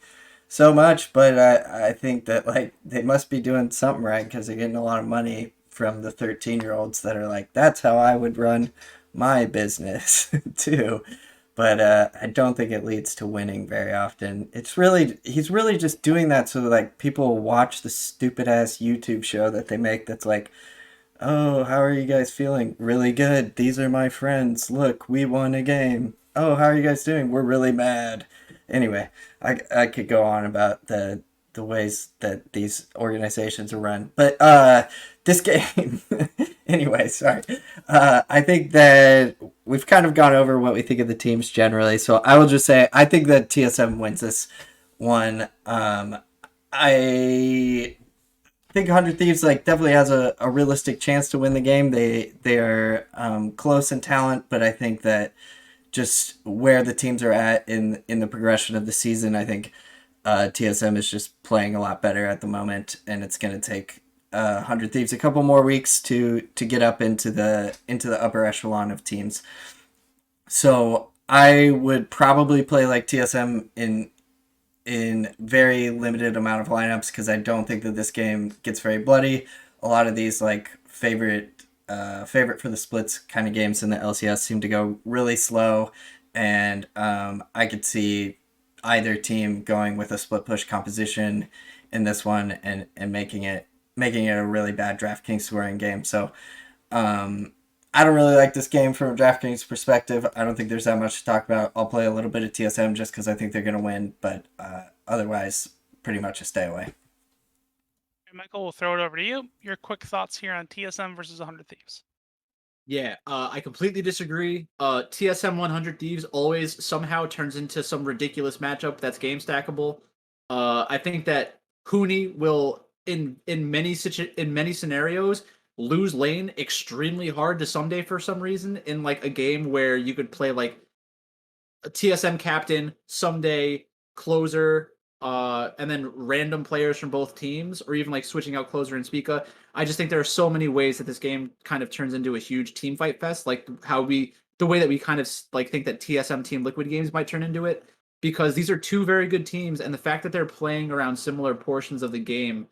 so much, but I think that like they must be doing something right because they're getting a lot of money from the 13-year-olds that are like, that's how I would run my business too. But I don't think it leads to winning very often. He's really just doing that so that like people will watch the stupid ass YouTube show that they make that's like, oh, how are you guys feeling? Really good. These are my friends. Look, we won a game. Oh, how are you guys doing? We're really mad. Anyway, I could go on about the ways that these organizations are run. But this game, anyway, sorry. I think that we've kind of gone over what we think of the teams generally. So I will just say I think that TSM wins this one. I think 100 Thieves like definitely has a realistic chance to win the game. They are close in talent, but I think that just where the teams are at in the progression of the season, I think TSM is just playing a lot better at the moment, and it's going to take 100 Thieves a couple more weeks to get up into the upper echelon of teams. So I would probably play like TSM in very limited amount of lineups because I don't think that this game gets very bloody. A lot of these like favorite for the splits kind of games in the LCS seem to go really slow, and I could see either team going with a split push composition in this one and making it a really bad DraftKings scoring game. So I don't really like this game from a DraftKings perspective. I don't think there's that much to talk about. I'll play a little bit of TSM just because I think they're going to win, but otherwise, pretty much a stay away. Michael, we'll throw it over to you. Your quick thoughts here on TSM versus 100 Thieves. Yeah, I completely disagree. TSM 100 Thieves always somehow turns into some ridiculous matchup that's game stackable. I think that Huni will in many scenarios lose lane extremely hard to Someday for some reason in like a game where you could play like a TSM captain, Someday closer, and then random players from both teams, or even like switching out closer and Spica. I just think there are so many ways that this game kind of turns into a huge team fight fest, like the way that we kind of like think that TSM Team Liquid games might turn into it, because these are two very good teams, and the fact that they're playing around similar portions of the game,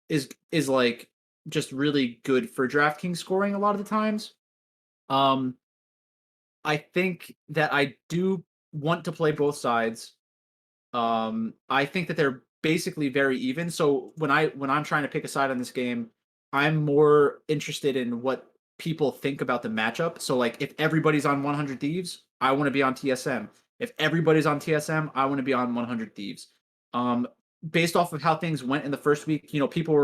is like just really good for DraftKings scoring a lot of the times. I think that I do want to play both sides. I think that they're basically very even. So when I'm trying to pick a side on this game, I'm more interested in what people think about the matchup. So like if everybody's on 100 Thieves, I want to be on TSM. If everybody's on TSM, I want to be on 100 Thieves. Based off of how things went in the first week, people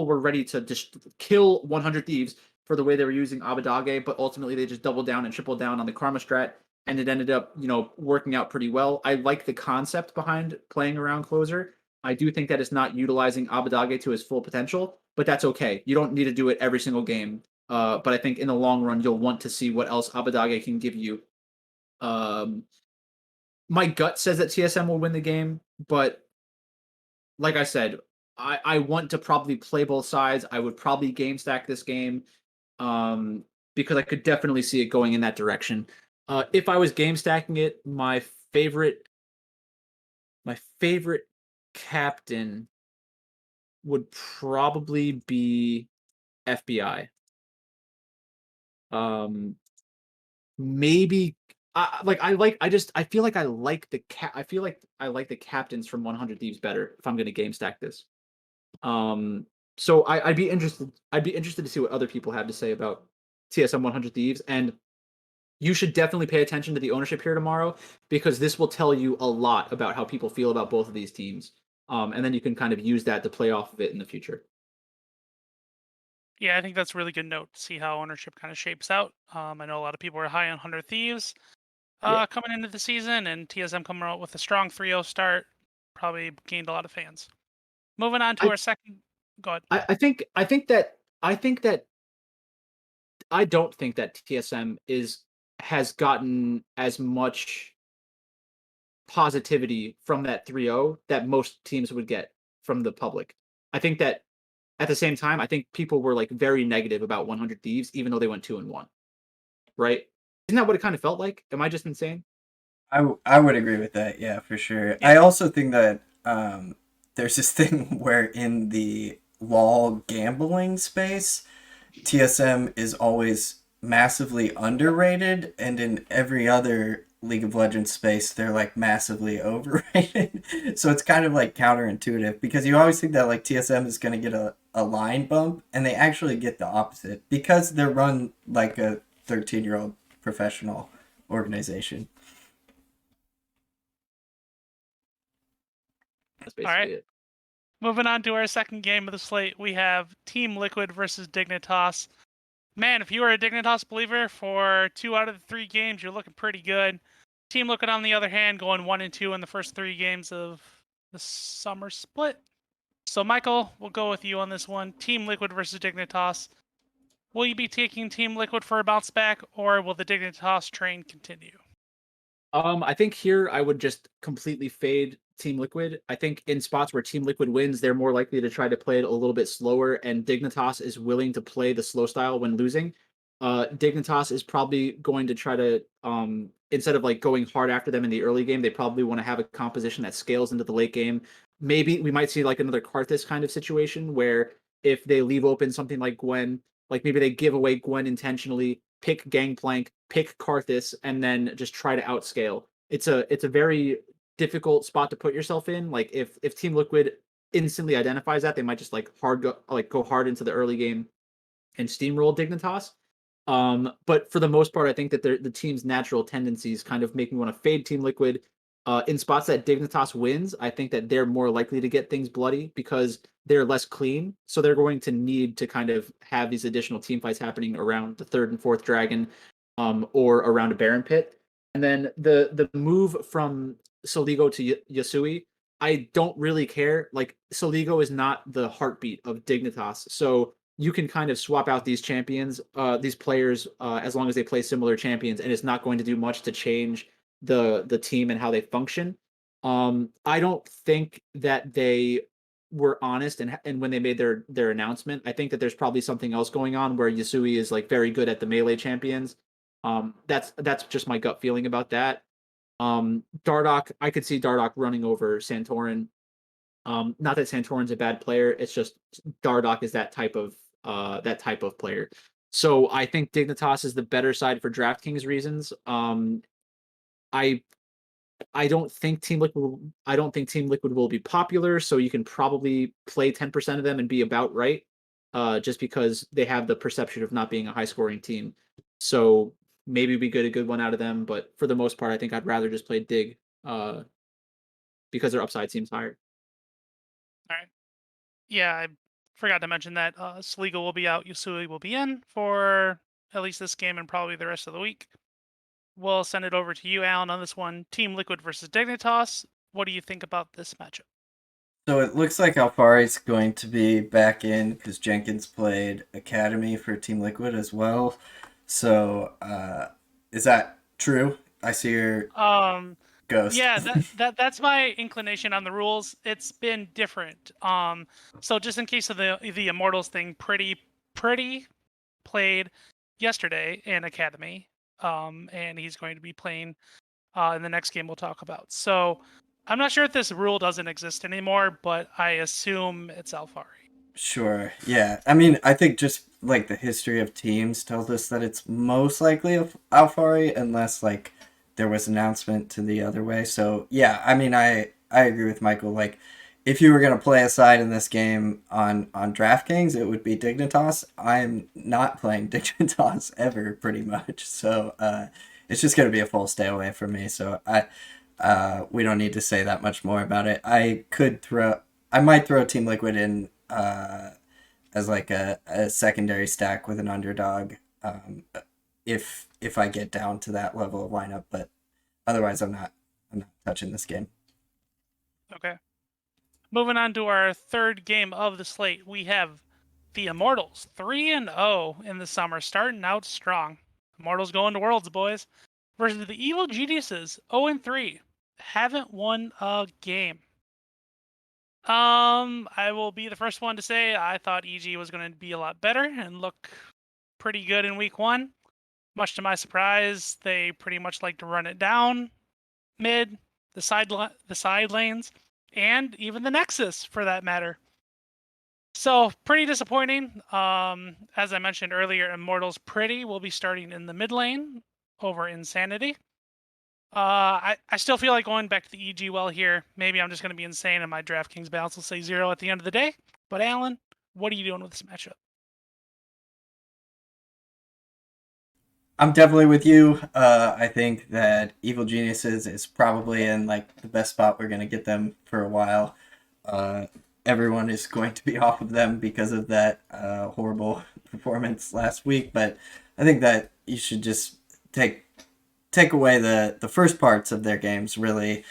were ready to just kill 100 Thieves for the way they were using Abadage, but ultimately they just doubled down and tripled down on the Karma strat, and it ended up, working out pretty well. I like the concept behind playing around closer. I do think that it's not utilizing Abadage to his full potential, but that's okay. You don't need to do it every single game. But I think in the long run, you'll want to see what else Abadage can give you. My gut says that TSM will win the game, but like I said, I want to probably play both sides. I would probably game stack this game, um, because I could definitely see it going in that direction. If I was game stacking it, my favorite captain would probably be FBI. Um, maybe I feel like I feel like I like the captains from 100 Thieves better if I'm going to game stack this. Um, so I'd be interested. I'd be interested to see what other people have to say about TSM 100 Thieves, and you should definitely pay attention to the ownership here tomorrow because this will tell you a lot about how people feel about both of these teams. And then you can kind of use that to play off of it in the future. Yeah, I think that's a really good note to see how ownership kind of shapes out. I know a lot of people are high on 100 Thieves Yeah, coming into the season, and TSM coming out with a strong 3-0 start probably gained a lot of fans. Moving on to I our second. Go ahead. I think that I don't think that TSM has gotten as much positivity from that 3-0 that most teams would get from the public. I think that at the same time, I think people were like very negative about 100 Thieves, even though they went 2-1. Right? Isn't that what it kind of felt like? Am I just insane? I would agree with that. Yeah, for sure. Yeah. I also think that there's this thing where in the LOL gambling space, TSM is always massively underrated, and in every other League of Legends space, they're like massively overrated. So it's kind of like counterintuitive because you always think that like TSM is going to get a line bump, and they actually get the opposite because they're run like a 13-year-old professional organization. That's All right. basically it. Moving on to our second game of the slate, we have Team Liquid versus Dignitas. Man, if you were a Dignitas believer for 2 out of the 3 games, you're looking pretty good. Team Liquid, on the other hand, going 1-2 in the first 3 games of the summer split. So, Michael, we'll go with you on this one. Team Liquid versus Dignitas. Will you be taking Team Liquid for a bounce back, or will the Dignitas train continue? I think here I would just completely fade Team Liquid. I think in spots where Team Liquid wins, they're more likely to try to play it a little bit slower, and Dignitas is willing to play the slow style when losing. Dignitas is probably going to try to instead of like going hard after them in the early game, they probably want to have a composition that scales into the late game. Maybe we might see like another Karthus kind of situation where if they leave open something like Gwen, like maybe they give away Gwen intentionally, pick Gangplank, pick Karthus, and then just try to outscale. It's a very difficult spot to put yourself in. Like if Team Liquid instantly identifies that, they might just go hard into the early game and steamroll Dignitas. But for the most part, I think that the team's natural tendencies kind of make me want to fade Team Liquid. In spots that Dignitas wins, I think that they're more likely to get things bloody because they're less clean. So they're going to need to kind of have these additional team fights happening around the third and fourth dragon, or around a Baron pit. And then the move from Soligo to Yasui, I don't really care. Like Soligo is not the heartbeat of Dignitas, so you can kind of swap out these champions, these players, as long as they play similar champions, and it's not going to do much to change the team and how they function. I don't think that they were honest and when they made their announcement. I think that there's probably something else going on where Yasui is like very good at the melee champions. That's just my gut feeling about that. Dardoch, I could see Dardoch running over Santorin. Not that Santorin's a bad player, it's just Dardoch is that type of player. So I think Dignitas is the better side for DraftKings reasons. I I don't think Team Liquid will be popular, so you can probably play 10% of them and be about right. Just because they have the perception of not being a high scoring team. So maybe we get a good one out of them, but for the most part, I think I'd rather just play Dig, because their upside seems higher. All right. Yeah, I forgot to mention that Sligo will be out, Yusui will be in for at least this game and probably the rest of the week. We'll send it over to you, Alan, on this one. Team Liquid versus Dignitas. What do you think about this matchup? So it looks like Alfari's going to be back in because Jenkins played Academy for Team Liquid as well. So is that true? I see your Um, ghost. yeah, that's my inclination on the rules. It's been different. So just in case of the Immortals thing, pretty played yesterday in Academy. And he's going to be playing in the next game we'll talk about. So I'm not sure if this rule doesn't exist anymore, but I assume it's Alfari. Sure. Yeah. I mean, I think just like the history of teams tells us that it's most likely of Alfari unless like there was announcement to the other way. So yeah, I mean, I agree with Michael. Like, if you were gonna play a side in this game on DraftKings, it would be Dignitas. I'm not playing Dignitas ever, pretty much. So it's just gonna be a full stay away from me. So we don't need to say that much more about it. I might throw Team Liquid in as like a secondary stack with an underdog if I get down to that level of lineup, but otherwise I'm not touching this game. Okay. Moving on to our third game of the slate, we have the Immortals 3-0 in the summer, starting out strong. Immortals going to Worlds, boys. Versus the Evil Geniuses 0-3. Haven't won a game. I will be the first one to say I thought EG was going to be a lot better and look pretty good in week 1. Much to my surprise, they pretty much like to run it down mid, the side lanes, and even the Nexus for that matter. So pretty disappointing. As I mentioned earlier, Immortals Pretty will be starting in the mid lane over Insanity. I still feel like going back to the EG well here. Maybe I'm just going to be insane and my DraftKings balance will say 0 at the end of the day. But Alan, what are you doing with this matchup? I'm definitely with you. I think that Evil Geniuses is probably in like the best spot we're gonna get them for a while. Everyone is going to be off of them because of that horrible performance last week, but I think that you should just take away the first parts of their games really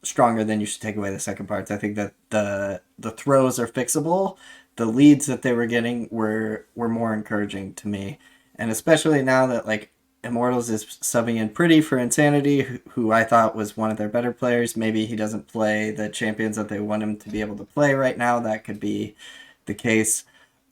stronger than you should take away the second parts. I think that the throws are fixable. The leads that they were getting were more encouraging to me, and especially now that like Immortals is subbing in Pretty for Insanity, who I thought was one of their better players. Maybe he doesn't play the champions that they want him to be able to play right now. That could be the case.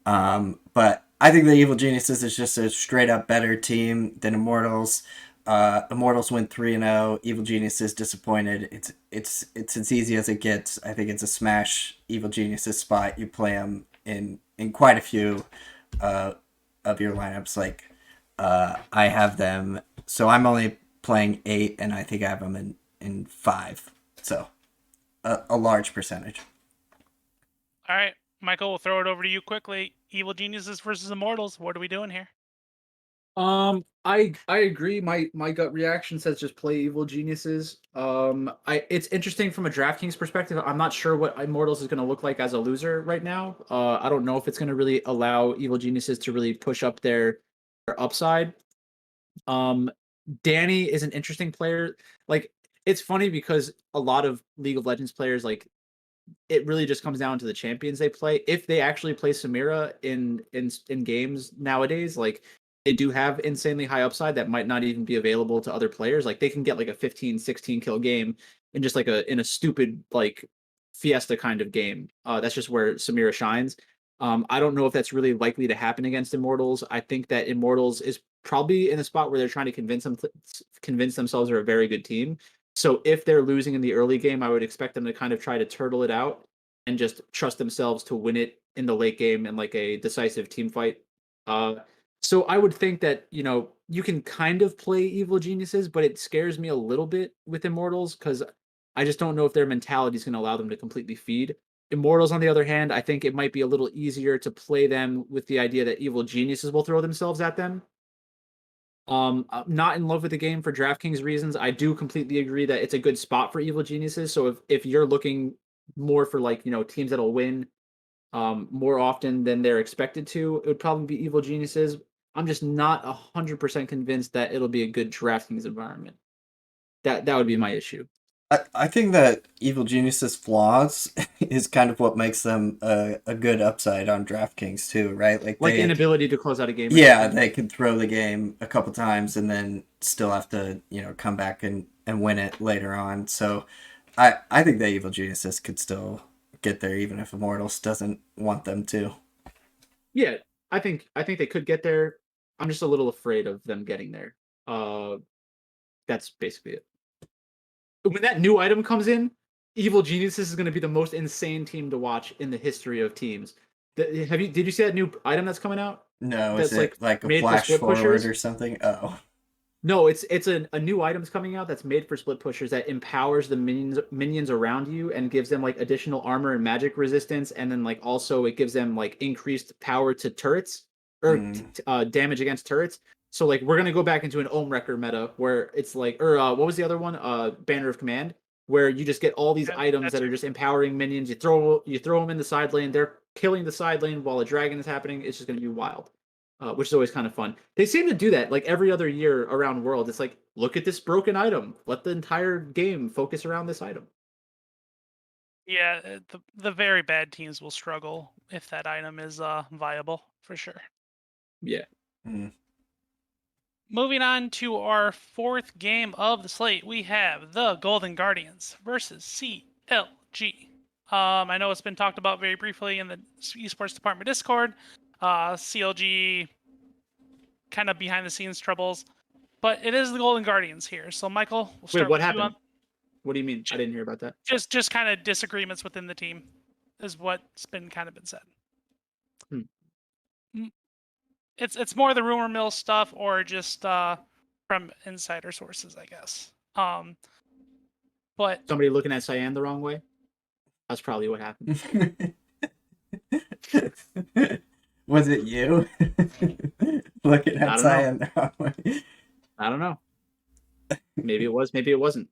But I think the Evil Geniuses is just a straight up better team than Immortals. Immortals went 3-0. Evil Geniuses disappointed. It's as easy as it gets. I think it's a smash Evil Geniuses spot. You play them in quite a few of your lineups. Like I have them, so I'm only playing 8, and I think I have them in 5. So a large percentage. All right, Michael, we'll throw it over to you quickly. Evil Geniuses versus Immortals. What are we doing here? I agree. My gut reaction says just play Evil Geniuses. It's interesting from a DraftKings perspective. I'm not sure what Immortals is going to look like as a loser right now. I don't know if it's going to really allow Evil Geniuses to really push up their upside. Danny is an interesting player. Like, it's funny because a lot of League of Legends players, like, it really just comes down to the champions they play. If they actually play Samira in games nowadays, like, they do have insanely high upside that might not even be available to other players. Like, they can get like a 15, 16 kill game in just like in a stupid like Fiesta kind of game. That's just where Samira shines. I don't know if that's really likely to happen against Immortals. I think that Immortals is probably in a spot where they're trying to convince themselves they're a very good team. So if they're losing in the early game, I would expect them to kind of try to turtle it out and just trust themselves to win it in the late game in like a decisive team fight. So I would think that, you can kind of play Evil Geniuses, but it scares me a little bit with Immortals because I just don't know if their mentality is going to allow them to completely feed. Immortals, on the other hand, I think it might be a little easier to play them with the idea that Evil Geniuses will throw themselves at them. I'm not in love with the game for DraftKings reasons. I do completely agree that it's a good spot for Evil Geniuses. So if you're looking more for like, teams that'll win more often than they're expected to, it would probably be Evil Geniuses. I'm just not 100% convinced that it'll be a good DraftKings environment. That would be my issue. I think that Evil Genius's flaws is kind of what makes them a good upside on DraftKings too, right? Like Like they, inability to close out a game or yeah, something. they can throw the game a couple times and then still have to, come back and win it later on. So I think that Evil Geniuses could still get there even if Immortals doesn't want them to. Yeah, I think they could get there. I'm just a little afraid of them getting there. Uh, that's basically it. When that new item comes in, Evil Geniuses is going to be the most insane team to watch in the history of teams. Did you see that new item that's coming out? No, is That's like it like a made for flash split forward pushers. or something? Oh. No, it's a new item's coming out that's made for split pushers that empowers the minions around you and gives them like additional armor and magic resistance, and then like also it gives them like increased power to turrets or Mm. damage against turrets. So like we're gonna go back into an Ohm Wrecker meta where it's like, or what was the other one? Banner of Command, where you just get all these Yeah, items that's that are it. just empowering minions. You throw them in the side lane, they're killing the side lane while a dragon is happening. It's just gonna be wild, which is always kind of fun. They seem to do that like every other year around World. It's like, look at this broken item. Let the entire game focus around this item. Yeah, the very bad teams will struggle if that item is viable for sure. Yeah. Mm. Moving on to our fourth game of the slate, we have the Golden Guardians versus CLG. I know it's been talked about very briefly in the esports department Discord. CLG kind of behind the scenes troubles, but it is the Golden Guardians here. So Michael, we'll Wait, start what with you on happened? What do you mean? I didn't hear about that. just kind of disagreements within the team is what's been kind of been said. Hmm. It's more the rumor mill stuff or just from insider sources, I guess. But Somebody looking at Cyan the wrong way? That's probably what happened. Was it you? Looking I at don't know. Cyan the wrong way. I don't know. Maybe it was, maybe it wasn't.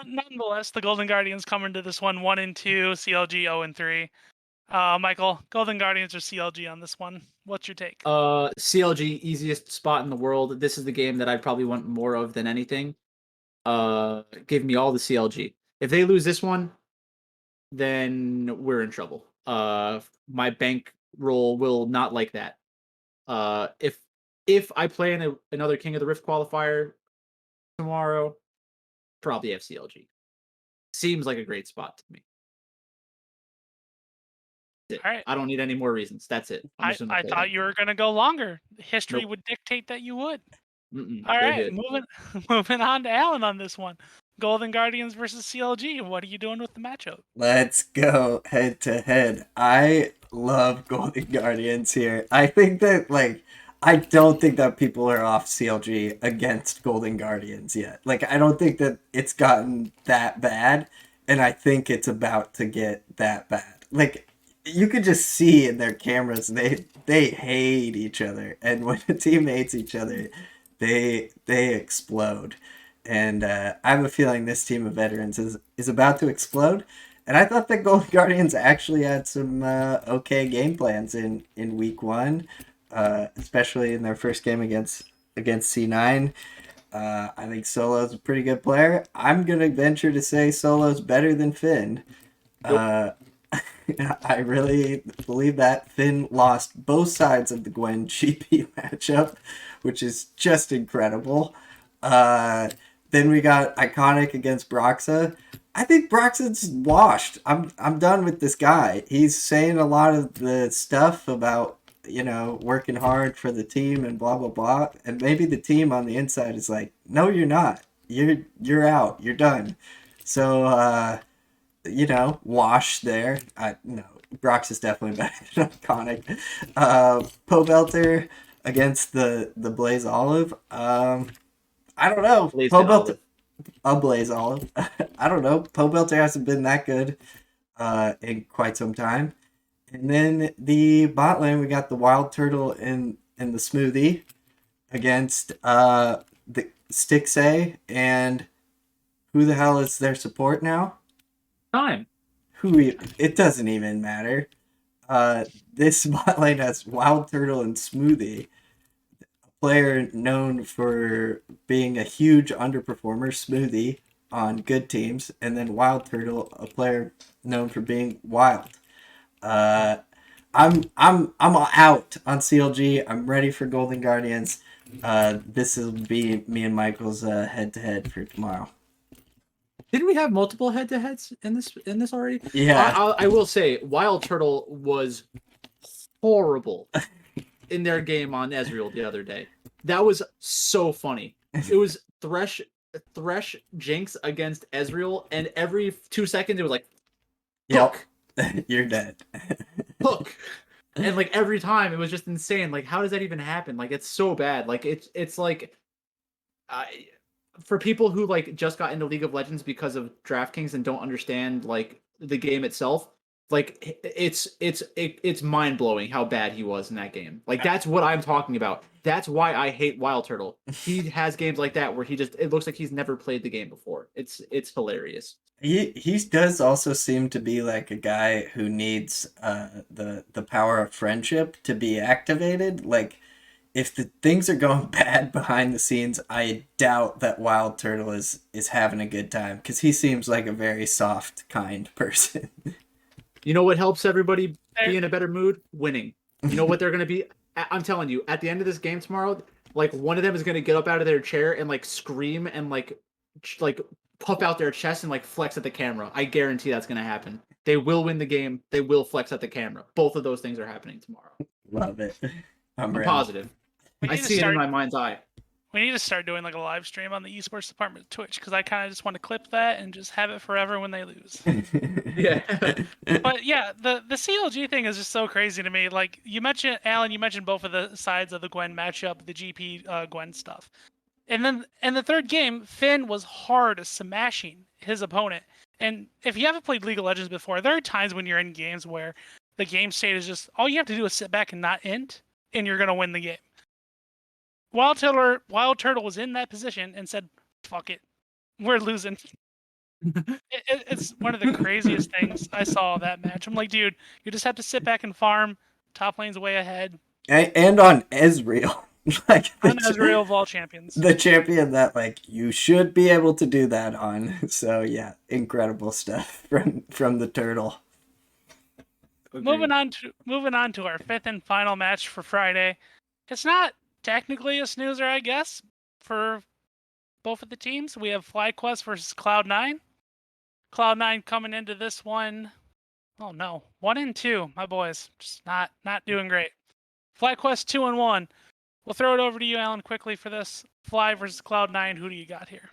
nonetheless, the Golden Guardians come into this one 1-2, CLG 0-3. Michael, Golden Guardians or CLG on this one? What's your take? CLG, easiest spot in the world. This is the game that I'd probably want more of than anything. Give me all the CLG. If they lose this one, then we're in trouble. My bank roll will not like that. If I play in another King of the Rift qualifier tomorrow, probably have CLG. Seems like a great spot to me. That's it. All right. I don't need any more reasons. That's it. I'm just gonna I play thought that. you were gonna go longer. History Nope. would dictate that you would. Mm-mm. All They're right, good. moving on to Alan on this one. Golden Guardians versus CLG. What are you doing with the matchup? Let's go head to head. I love Golden Guardians here. I think that I don't think that people are off CLG against Golden Guardians yet. Like I don't think that it's gotten that bad, and I think it's about to get that bad. Like you could just see in their cameras they hate each other, and when a team hates each other, they explode. And I have a feeling this team of veterans is about to explode. And I thought that Golden Guardians actually had some okay game plans in week one, especially in their first game against C9. I think Solo's a pretty good player. I'm gonna venture to say Solo's better than Finn. Nope. I really believe that Finn lost both sides of the Gwen GP matchup, which is just incredible. Then we got Iconic against Broxa. I think Broxa's washed. I'm done with this guy. He's saying a lot of the stuff about working hard for the team and blah blah blah. And maybe the team on the inside is like, no, you're not. You're out. You're done. So wash there. No, Brox is definitely better than Iconic. Pobelter against the Blaze Olive. I don't know. Blaze the Pobelter, olive. a Blaze Olive. I don't know. Pobelter hasn't been that good in quite some time. And then the bot lane, we got the Wild Turtle and the Smoothie against the Stixay and who the hell is their support now? Time. It doesn't even matter. This bot lane has Wild Turtle and Smoothie, a player known for being a huge underperformer. Smoothie on good teams, and then Wild Turtle, a player known for being wild. I'm out on CLG. I'm ready for Golden Guardians. This will be me and Michael's head to head for tomorrow. Didn't we have multiple head-to-heads in this already? Yeah. I will say Wild Turtle was horrible in their game on Ezreal the other day. That was so funny. It was Thresh Jinx against Ezreal, and every 2 seconds it was like, hook, You're dead. hook. And like every time it was just insane. Like, how does that even happen? Like, it's so bad. Like, it's like, for people who like just got into League of Legends because of DraftKings and don't understand like the game itself, like it's mind blowing how bad he was in that game. Like, that's what I'm talking about. That's why I hate Wild Turtle. He has games like that where it looks like he's never played the game before. It's hilarious. He does also seem to be like a guy who needs the power of friendship to be activated. Like, if the things are going bad behind the scenes, I doubt that Wild Turtle is having a good time, because he seems like a very soft, kind person. You know what helps everybody be in a better mood? Winning. You know what they're gonna be? I'm telling you, at the end of this game tomorrow, like one of them is gonna get up out of their chair and like scream and like puff out their chest and like flex at the camera. I guarantee that's gonna happen. They will win the game. They will flex at the camera. Both of those things are happening tomorrow. Love it. I'm positive. I see it in my mind's eye. We need to start doing like a live stream on the esports department of Twitch, because I kind of just want to clip that and just have it forever when they lose. Yeah. But yeah, the CLG thing is just so crazy to me. Like you mentioned, Alan, you mentioned both of the sides of the Gwen matchup, the GP Gwen stuff. And then in the third game, Finn was hard smashing his opponent. And if you haven't played League of Legends before, there are times when you're in games where the game state is just, all you have to do is sit back and not int, and you're going to win the game. Wild Turtle was in that position and said, fuck it, we're losing. It's one of the craziest things I saw that match. I'm like, dude, you just have to sit back and farm. Top lane's way ahead. And on Ezreal. Like on Ezreal of all champions. The champion that like you should be able to do that on. So yeah, incredible stuff from the turtle. Moving on to our fifth and final match for Friday. It's not technically a snoozer, I guess, for both of the teams. We have FlyQuest versus Cloud9. Cloud9 coming into this one. Oh no, 1-2, my boys. Just not doing great. FlyQuest 2-1. We'll throw it over to you, Alan, quickly for this. Fly versus Cloud9. Who do you got here?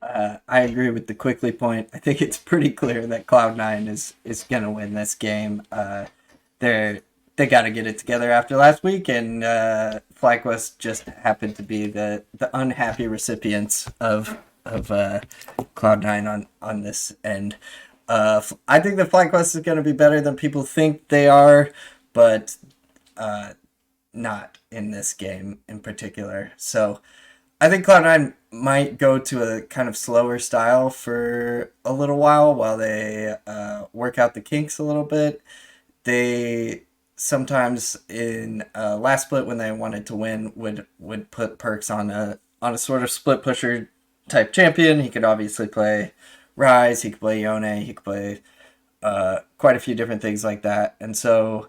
I agree with the quickly point. I think it's pretty clear that Cloud9 is gonna win this game. They got to get it together after last week, and FlyQuest just happened to be the unhappy recipients of Cloud9 on this end. I think that FlyQuest is going to be better than people think they are, but not in this game in particular. So I think Cloud9 might go to a kind of slower style for a little while they work out the kinks a little bit. They sometimes in last split, when they wanted to win, would put Perks on a sort of split pusher type champion. He could obviously play Ryze, he could play Yone, he could play quite a few different things like that. And so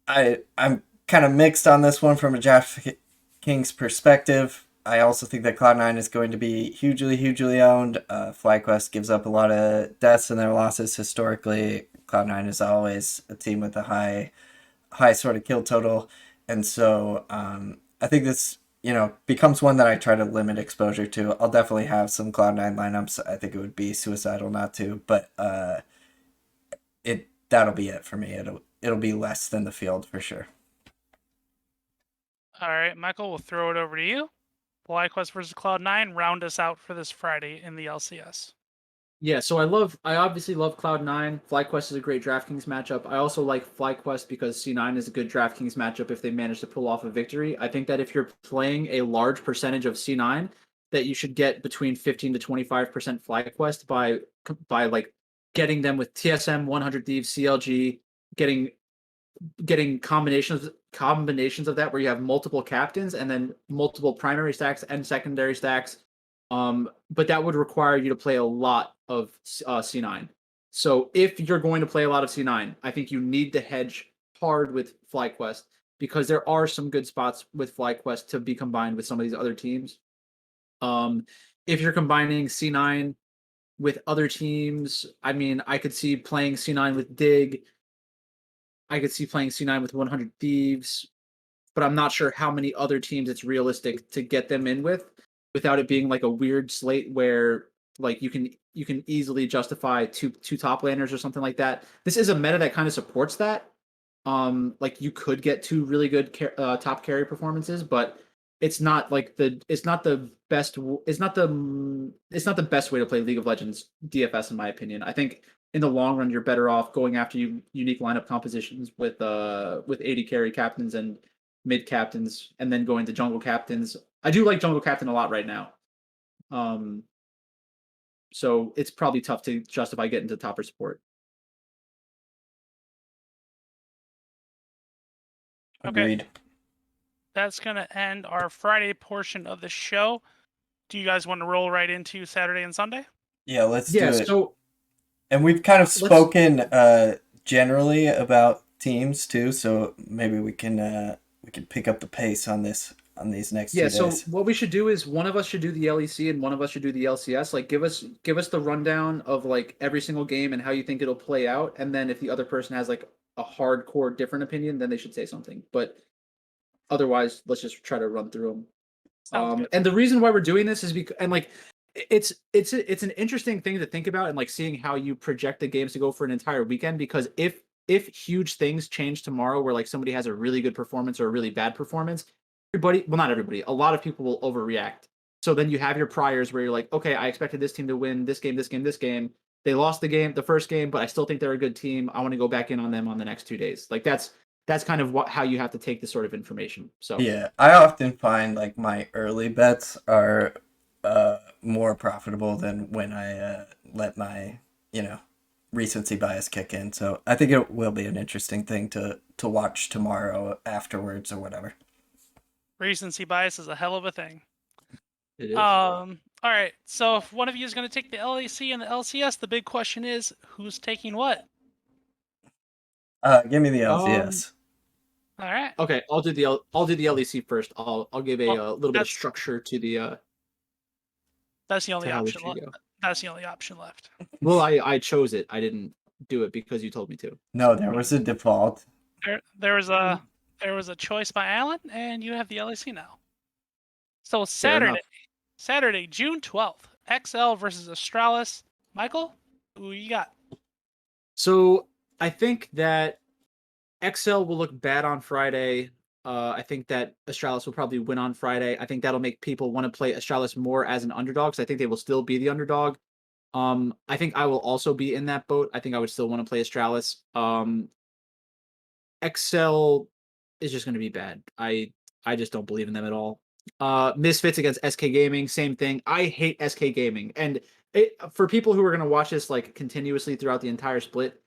I'm kind of mixed on this one from a DraftKings perspective. I also think that Cloud9 is going to be hugely owned. FlyQuest gives up a lot of deaths in their losses historically. Cloud9 is always a team with a high sort of kill total. And so I think this, becomes one that I try to limit exposure to. I'll definitely have some Cloud9 lineups. I think it would be suicidal not to, but that'll be it for me. It'll be less than the field for sure. All right, Michael, we'll throw it over to you. FlyQuest versus Cloud9, round us out for this Friday in the LCS. Yeah, so I obviously love Cloud9. FlyQuest is a great DraftKings matchup. I also like FlyQuest because C9 is a good DraftKings matchup if they manage to pull off a victory. I think that if you're playing a large percentage of C9, that you should get between 15 to 25% FlyQuest by like getting them with TSM, 100 Thieves, CLG, getting combinations of that where you have multiple captains and then multiple primary stacks and secondary stacks But that would require you to play a lot of C9. So if you're going to play a lot of C9, I think you need to hedge hard with FlyQuest because there are some good spots with FlyQuest to be combined with some of these other teams. If you're combining C9 with other teams, I mean, I could see playing C9 with Dig. I could see playing C9 with 100 Thieves, but I'm not sure how many other teams it's realistic to get them in with without it being like a weird slate where like you can easily justify two top laners or something like that. This is a meta that kind of supports that. Like you could get two really good top carry performances, but it's not like it's not the best way to play League of Legends DFS in my opinion. I think in the long run you're better off going after unique lineup compositions with AD carry captains and mid captains and then going to jungle captains. I do like jungle captain a lot right now. So it's probably tough to justify getting to topper support. Agreed. Okay. That's going to end our Friday portion of the show. Do you guys want to roll right into Saturday and Sunday? Yeah, let's do it. So, and we've kind of spoken generally about teams too, so maybe we can pick up the pace on these next 2 days. So what we should do is one of us should do the LEC and one of us should do the LCS. Like give us the rundown of like every single game and how you think it'll play out, and then if the other person has like a hardcore different opinion, then they should say something. But otherwise, let's just try to run through them. And the reason why we're doing this is because it's an interesting thing to think about and like seeing how you project the games to go for an entire weekend, because if huge things change tomorrow where like somebody has a really good performance or a really bad performance, not everybody, a lot of people will overreact. So then you have your priors where you're like, okay, I expected this team to win this game. They lost the first game, but I still think they're a good team. I want to go back in on them on the next 2 days. Like that's kind of how you have to take this sort of information. So yeah, I often find like my early bets are more profitable than when I let my recency bias kick in. So I think it will be an interesting thing to watch tomorrow afterwards or whatever. Recency bias is a hell of a thing. it is. All right. So if one of you is going to take the LEC and the LCS, the big question is who's taking what? Give me the LCS. All right. Okay, I'll do the LEC first. I'll give a little bit of structure to the. That's the only option left. That's the only option left. Well, I chose it. I didn't do it because you told me to. No, there was a default. There was a choice by Alan, and you have the LEC now. So Saturday, June 12th, XL versus Astralis. Michael, who you got? So I think that XL will look bad on Friday. I think that Astralis will probably win on Friday. I think that'll make people want to play Astralis more as an underdog, because I think they will still be the underdog. I think I will also be in that boat. I think I would still want to play Astralis. XL is just going to be bad. I just don't believe in them at all. Misfits against SK Gaming, same thing. I hate SK Gaming, and for people who are going to watch this like continuously throughout the entire split,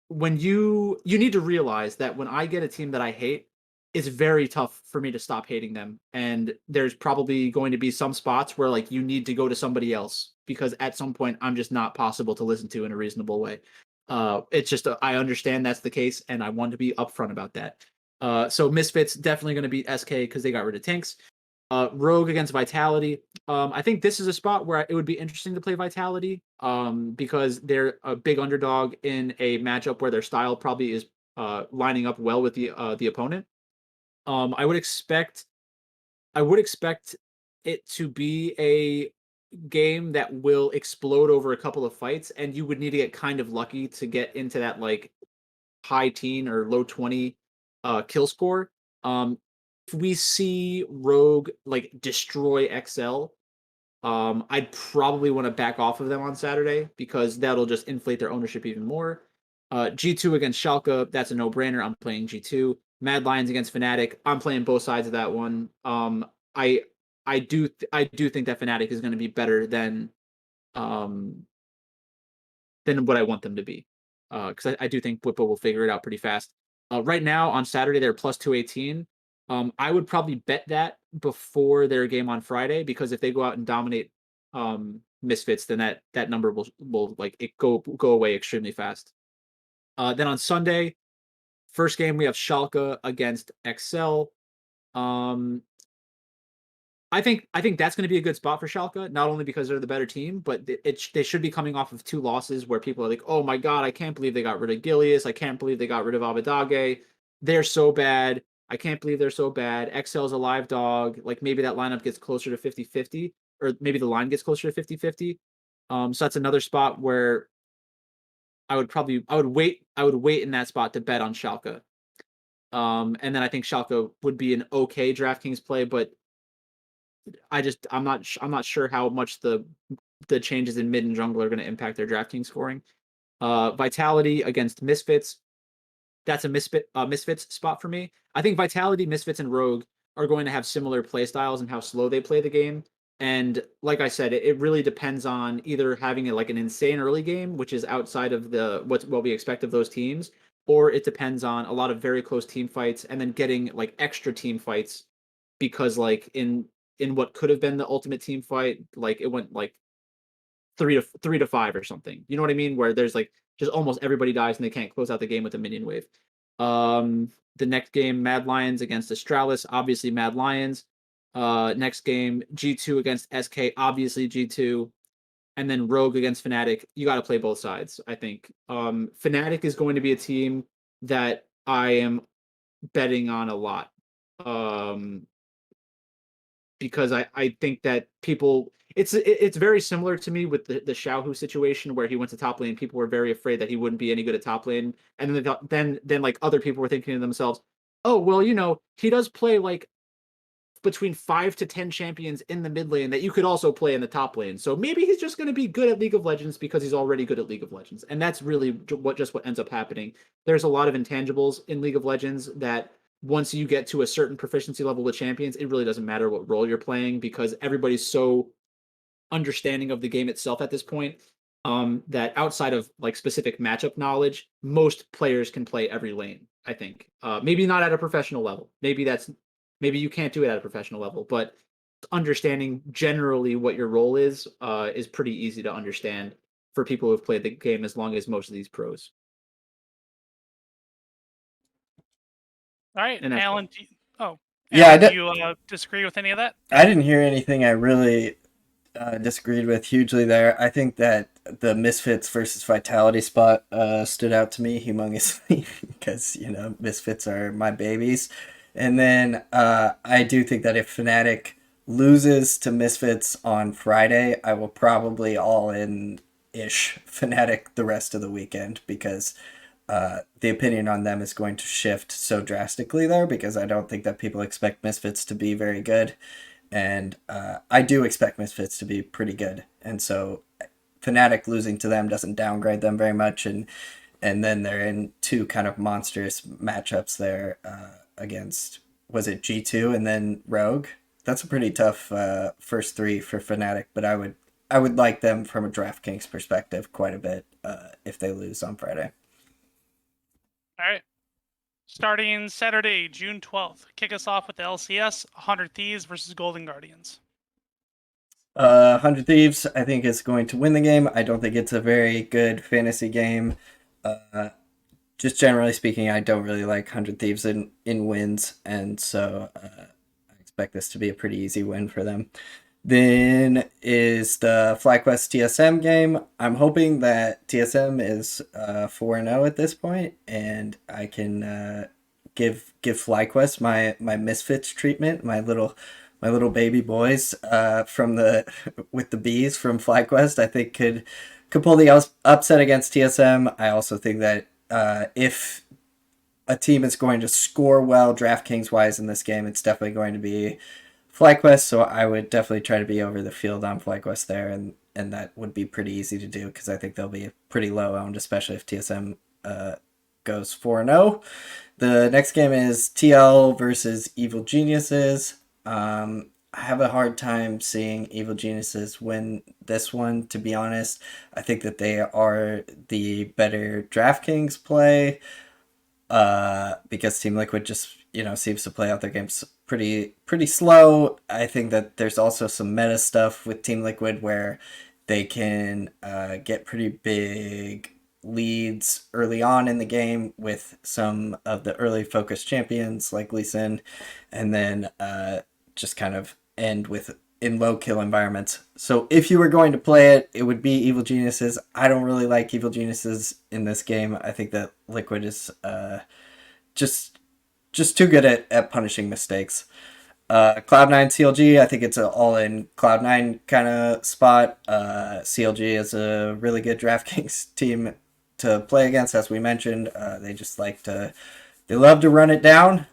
when you need to realize that when I get a team that I hate, it's very tough for me to stop hating them. And there's probably going to be some spots where like you need to go to somebody else, because at some point I'm just not possible to listen to in a reasonable way. It's just I understand that's the case, and I want to be upfront about that. So Misfits definitely going to beat SK because they got rid of Tinks. Rogue against Vitality. I think this is a spot where it would be interesting to play Vitality, because they're a big underdog in a matchup where their style probably is lining up well with the opponent. I would expect it to be a game that will explode over a couple of fights, and you would need to get kind of lucky to get into that like high teen or low 20 kill score. If we see Rogue like destroy XL, I'd probably want to back off of them on Saturday, because that'll just inflate their ownership even more. G2 against Schalke, that's a no-brainer. I'm playing G2. Mad Lions against Fnatic, I'm playing both sides of that one. I do think that Fnatic is going to be better than what I want them to be, because I do think Whippo will figure it out pretty fast. Right now on Saturday they're plus 218. I would probably bet that before their game on Friday, because if they go out and dominate Misfits, then that number will like it go away extremely fast. Then on Sunday, first game we have Schalke against XL. I think that's going to be a good spot for Schalke, not only because they're the better team, but they should be coming off of 2 losses where people are like, "Oh my god, I can't believe they got rid of Gilius. I can't believe they got rid of Abadage. They're so bad. I can't believe they're so bad. XL's a live dog. Like maybe that lineup gets closer to 50-50, or maybe the line gets closer to 50-50. So that's another spot where I would wait in that spot to bet on Schalke. And then I think Schalke would be an okay DraftKings play, but I'm not sure how much the changes in mid and jungle are going to impact their DraftKings scoring. Vitality against Misfits, that's a Misfits spot for me. I think Vitality, Misfits, and Rogue are going to have similar play styles and how slow they play the game. And like I said, it really depends on either having like an insane early game, which is outside of what we expect of those teams, or it depends on a lot of very close team fights and then getting like extra team fights because like in what could have been the ultimate team fight, like it went like 3-5 or something. You know what I mean? Where there's like just almost everybody dies and they can't close out the game with a minion wave. The next game, Mad Lions against Astralis, obviously Mad Lions. Next game, G2 against SK, obviously G2. And then Rogue against Fnatic. You got to play both sides, I think. Fnatic is going to be a team that I am betting on a lot. Because I think that people it's very similar to me with the Xiaohu situation where he went to top lane. People were very afraid that he wouldn't be any good at top lane, and then they thought, then like other people were thinking to themselves, oh well, he does play like between 5 to 10 champions in the mid lane that you could also play in the top lane. So maybe he's just going to be good at League of Legends because he's already good at League of Legends, and that's really what ends up happening. There's a lot of intangibles in League of Legends that once you get to a certain proficiency level with champions, it really doesn't matter what role you're playing because everybody's so understanding of the game itself at this point that outside of like specific matchup knowledge, most players can play every lane. I think maybe not at a professional level. Maybe you can't do it at a professional level, but understanding generally what your role is pretty easy to understand for people who've played the game as long as most of these pros. All right, And that's Alan. Yeah, Alan, do you disagree with any of that? I didn't hear anything I really disagreed with hugely there. I think that the Misfits versus Vitality spot stood out to me humongously because, Misfits are my babies. And then I do think that if Fnatic loses to Misfits on Friday, I will probably all in-ish Fnatic the rest of the weekend because the opinion on them is going to shift so drastically there because I don't think that people expect Misfits to be very good. And I do expect Misfits to be pretty good. And so Fnatic losing to them doesn't downgrade them very much. And then they're in 2 kind of monstrous matchups there against, was it G2 and then Rogue? That's a pretty tough first 3 for Fnatic, but I would like them from a DraftKings perspective quite a bit if they lose on Friday. All right. Starting Saturday, June 12th. Kick us off with the LCS, 100 Thieves versus Golden Guardians. 100 Thieves, I think, is going to win the game. I don't think it's a very good fantasy game. Just generally speaking, I don't really like 100 Thieves in wins, and so I expect this to be a pretty easy win for them. Then is the FlyQuest TSM game. I'm hoping that TSM is 4-0 at this point, and I can give FlyQuest my Misfits treatment, my little baby boys from with the bees from FlyQuest. I think could pull the upset against TSM. I also think that if a team is going to score well DraftKings wise in this game, it's definitely going to be FlyQuest, so I would definitely try to be over the field on FlyQuest there, and that would be pretty easy to do because I think they'll be pretty low owned, especially if TSM goes 4-0. The next game is TL versus Evil Geniuses. I have a hard time seeing Evil Geniuses win this one, to be honest. I think that they are the better DraftKings play because Team Liquid just, seems to play out their games pretty slow. I think that there's also some meta stuff with Team Liquid where they can get pretty big leads early on in the game with some of the early focus champions like Lee Sin, and then just kind of end with in low kill environments. So if you were going to play it, it would be Evil Geniuses. I don't really like Evil Geniuses in this game. I think that Liquid is just too good at punishing mistakes. Cloud9 CLG, I think it's an all-in Cloud9 kind of spot. CLG is a really good DraftKings team to play against, as we mentioned. They love to run it down.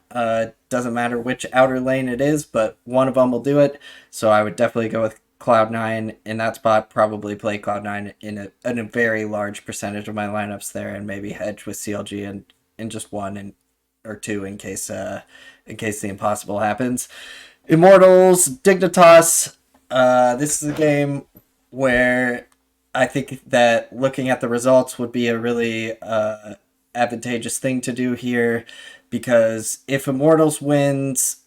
Doesn't matter which outer lane it is, but one of them will do it. So I would definitely go with Cloud9 in that spot. Probably play Cloud9 in a very large percentage of my lineups there, and maybe hedge with CLG and in just one or two in case the impossible happens. Immortals, Dignitas. This is a game where I think that looking at the results would be a really advantageous thing to do here, because if Immortals wins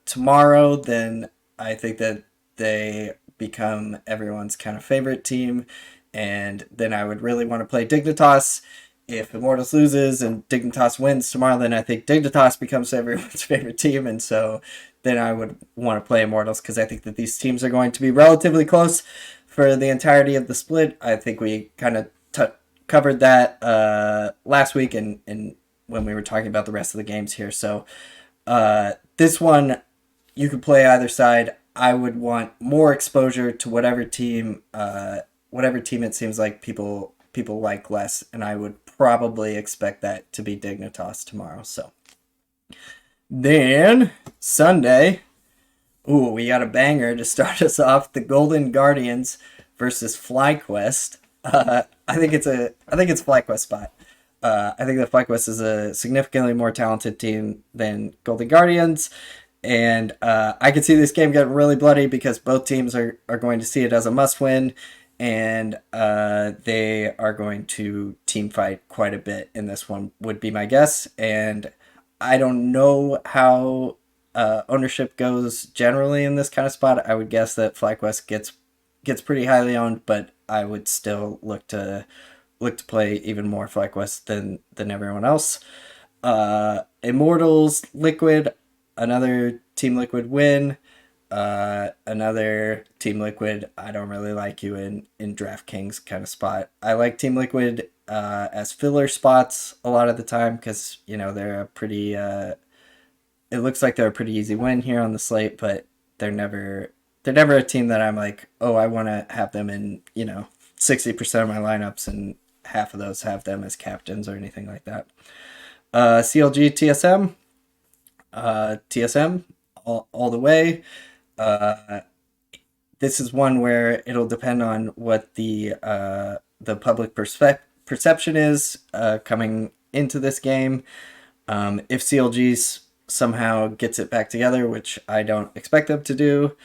tomorrow, then I think that they become everyone's kind of favorite team, and then I would really want to play Dignitas. If Immortals loses and Dignitas wins tomorrow, then I think Dignitas becomes everyone's favorite team, and so then I would want to play Immortals, because I think that these teams are going to be relatively close for the entirety of the split. I think we kind of covered that last week and when we were talking about the rest of the games here. So this one, you could play either side. I would want more exposure to whatever team it seems like people like less, and I would probably expect that to be Dignitas tomorrow. So then Sunday, we got a banger to start us off: the Golden Guardians versus FlyQuest. I think it's FlyQuest spot. I think that FlyQuest is a significantly more talented team than Golden Guardians, and I could see this game getting really bloody because both teams are going to see it as a must-win, and they are going to team fight quite a bit in this one, would be my guess. And I don't know how ownership goes generally in this kind of spot. I would guess that FlyQuest gets pretty highly owned, but I would still look to play even more FlyQuest than everyone else. Immortals, Liquid, another Team Liquid win. Another Team Liquid, I don't really like you in DraftKings kind of spot. I like Team Liquid as filler spots a lot of the time, because they're a pretty it looks like they're a pretty easy win here on the slate, but they're never a team that I'm like, oh, I want to have them in 60% of my lineups and half of those have them as captains or anything like that. CLG TSM all the way. This is one where it'll depend on what the public perception is coming into this game. If CLG somehow gets it back together, which I don't expect them to do,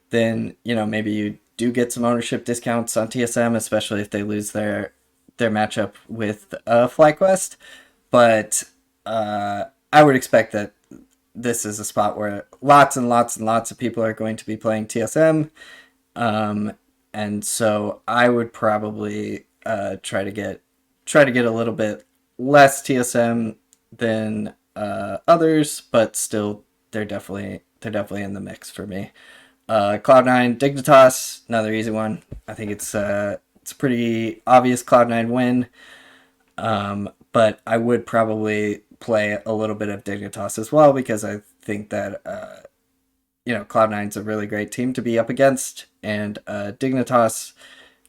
then maybe you do get some ownership discounts on TSM, especially if they lose their matchup with FlyQuest. But I would expect that this is a spot where lots and lots and lots of people are going to be playing TSM, and so I would probably try to get a little bit less TSM than others, but still they're definitely in the mix for me. Cloud9 Dignitas, another easy one. I think it's a pretty obvious Cloud9 win, but I would probably play a little bit of Dignitas as well, because I think that Cloud9's a really great team to be up against, and Dignitas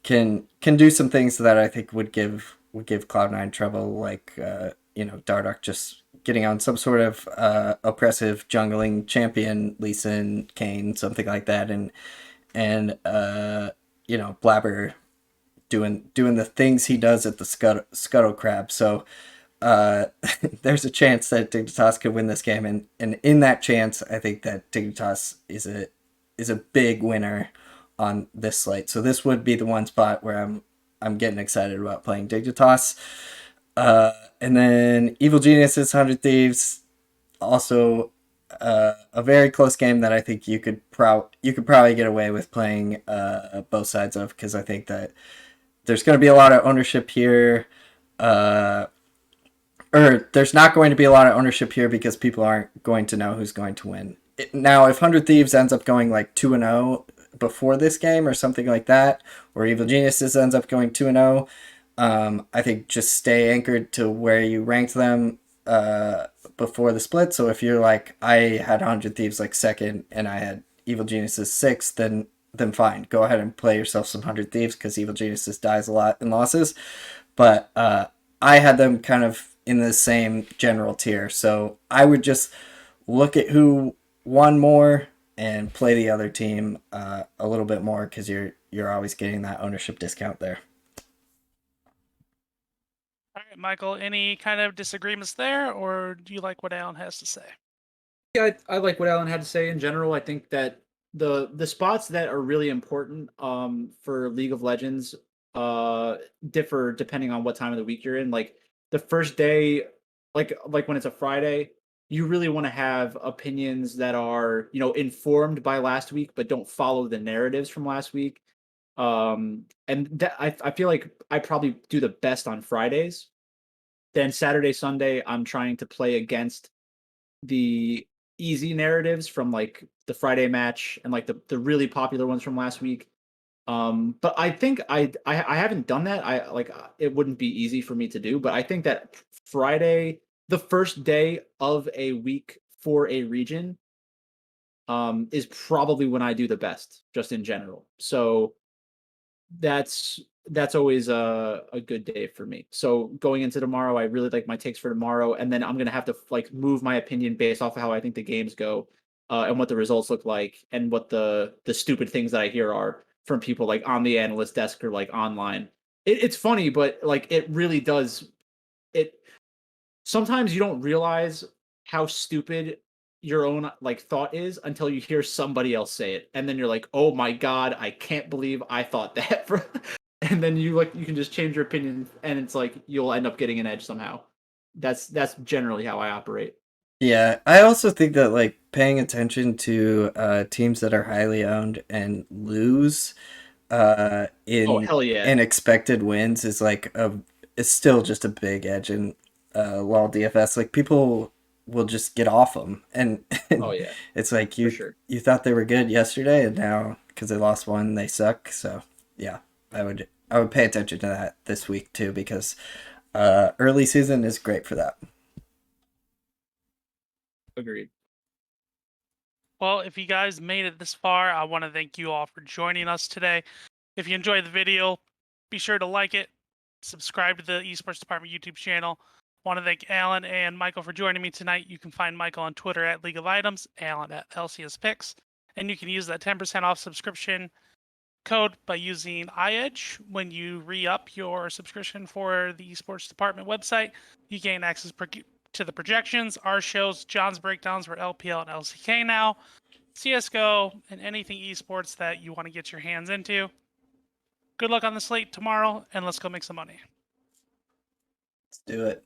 can do some things that I think would give Cloud9 trouble, like Dardoch just getting on some sort of oppressive jungling champion, Lee Sin, Kayn, something like that, and Blabber doing the things he does at the scuttle crab. So there's a chance that Dignitas could win this game, and in that chance, I think that Dignitas is a big winner on this slate. So this would be the one spot where I'm getting excited about playing Dignitas. And then Evil Geniuses, 100 Thieves, also a very close game that I think you could probably get away with playing both sides of, because I think that there's going to be a lot of ownership here. Or there's not going to be a lot of ownership here because people aren't going to know who's going to win. Now, if 100 Thieves ends up going like 2-0 before this game or something like that, or Evil Geniuses ends up going 2-0, I think just stay anchored to where you ranked them before the split. So if you're like, I had 100 Thieves like second and I had Evil Geniuses sixth, then fine. Go ahead and play yourself some 100 Thieves because Evil Geniuses dies a lot in losses. But I had them kind of in the same general tier. So I would just look at who won more and play the other team a little bit more, because you're always getting that ownership discount there. All right, Michael, any kind of disagreements there, or do you like what Alan has to say? Yeah, I like what Alan had to say in general. I think that the spots that are really important for League of Legends differ depending on what time of the week you're in. Like the first day, like when it's a Friday, you really want to have opinions that are, informed by last week but don't follow the narratives from last week. And that I feel like I probably do the best on Fridays. Then Saturday, Sunday, I'm trying to play against the easy narratives from like the Friday match and like the really popular ones from last week. But I think I haven't done that. It wouldn't be easy for me to do, but I think that Friday, the first day of a week for a region, is probably when I do the best, just in general. So that's always a good day for me. So going into tomorrow, I really like my takes for tomorrow, and then I'm gonna have to like move my opinion based off of how I think the games go, and what the results look like, and what the stupid things that I hear are from people like on the analyst desk or like online. It's funny, but like it really does. It sometimes you don't realize how stupid your own like thought is until you hear somebody else say it, and then you're like, oh my god, I can't believe I thought that. And then you can just change your opinion, and it's like you'll end up getting an edge somehow. That's generally how I operate. Yeah, I also think that like paying attention to teams that are highly owned and lose Oh in hell yeah. expected wins is like it's still just a big edge in LoL DFS. Like people will just get off them, and, Oh and yeah, it's like for you sure. thought they were good yesterday, and now because they lost one, they suck. So yeah, I would pay attention to that this week too, because early season is great for that. Agreed. Well, if you guys made it this far, I want to thank you all for joining us today. If you enjoyed the video, be sure to like it, subscribe to the Esports Department YouTube channel. Want to thank Alan and Michael for joining me tonight. You can find Michael on Twitter at League of Items, Alan at LCS Picks, and you can use that 10% off subscription code by using iEdge. When you re-up your subscription for the Esports Department website, you gain access to the projections, our shows, John's breakdowns for LPL and LCK now, CSGO, and anything esports that you want to get your hands into. Good luck on the slate tomorrow, and let's go make some money. Let's do it.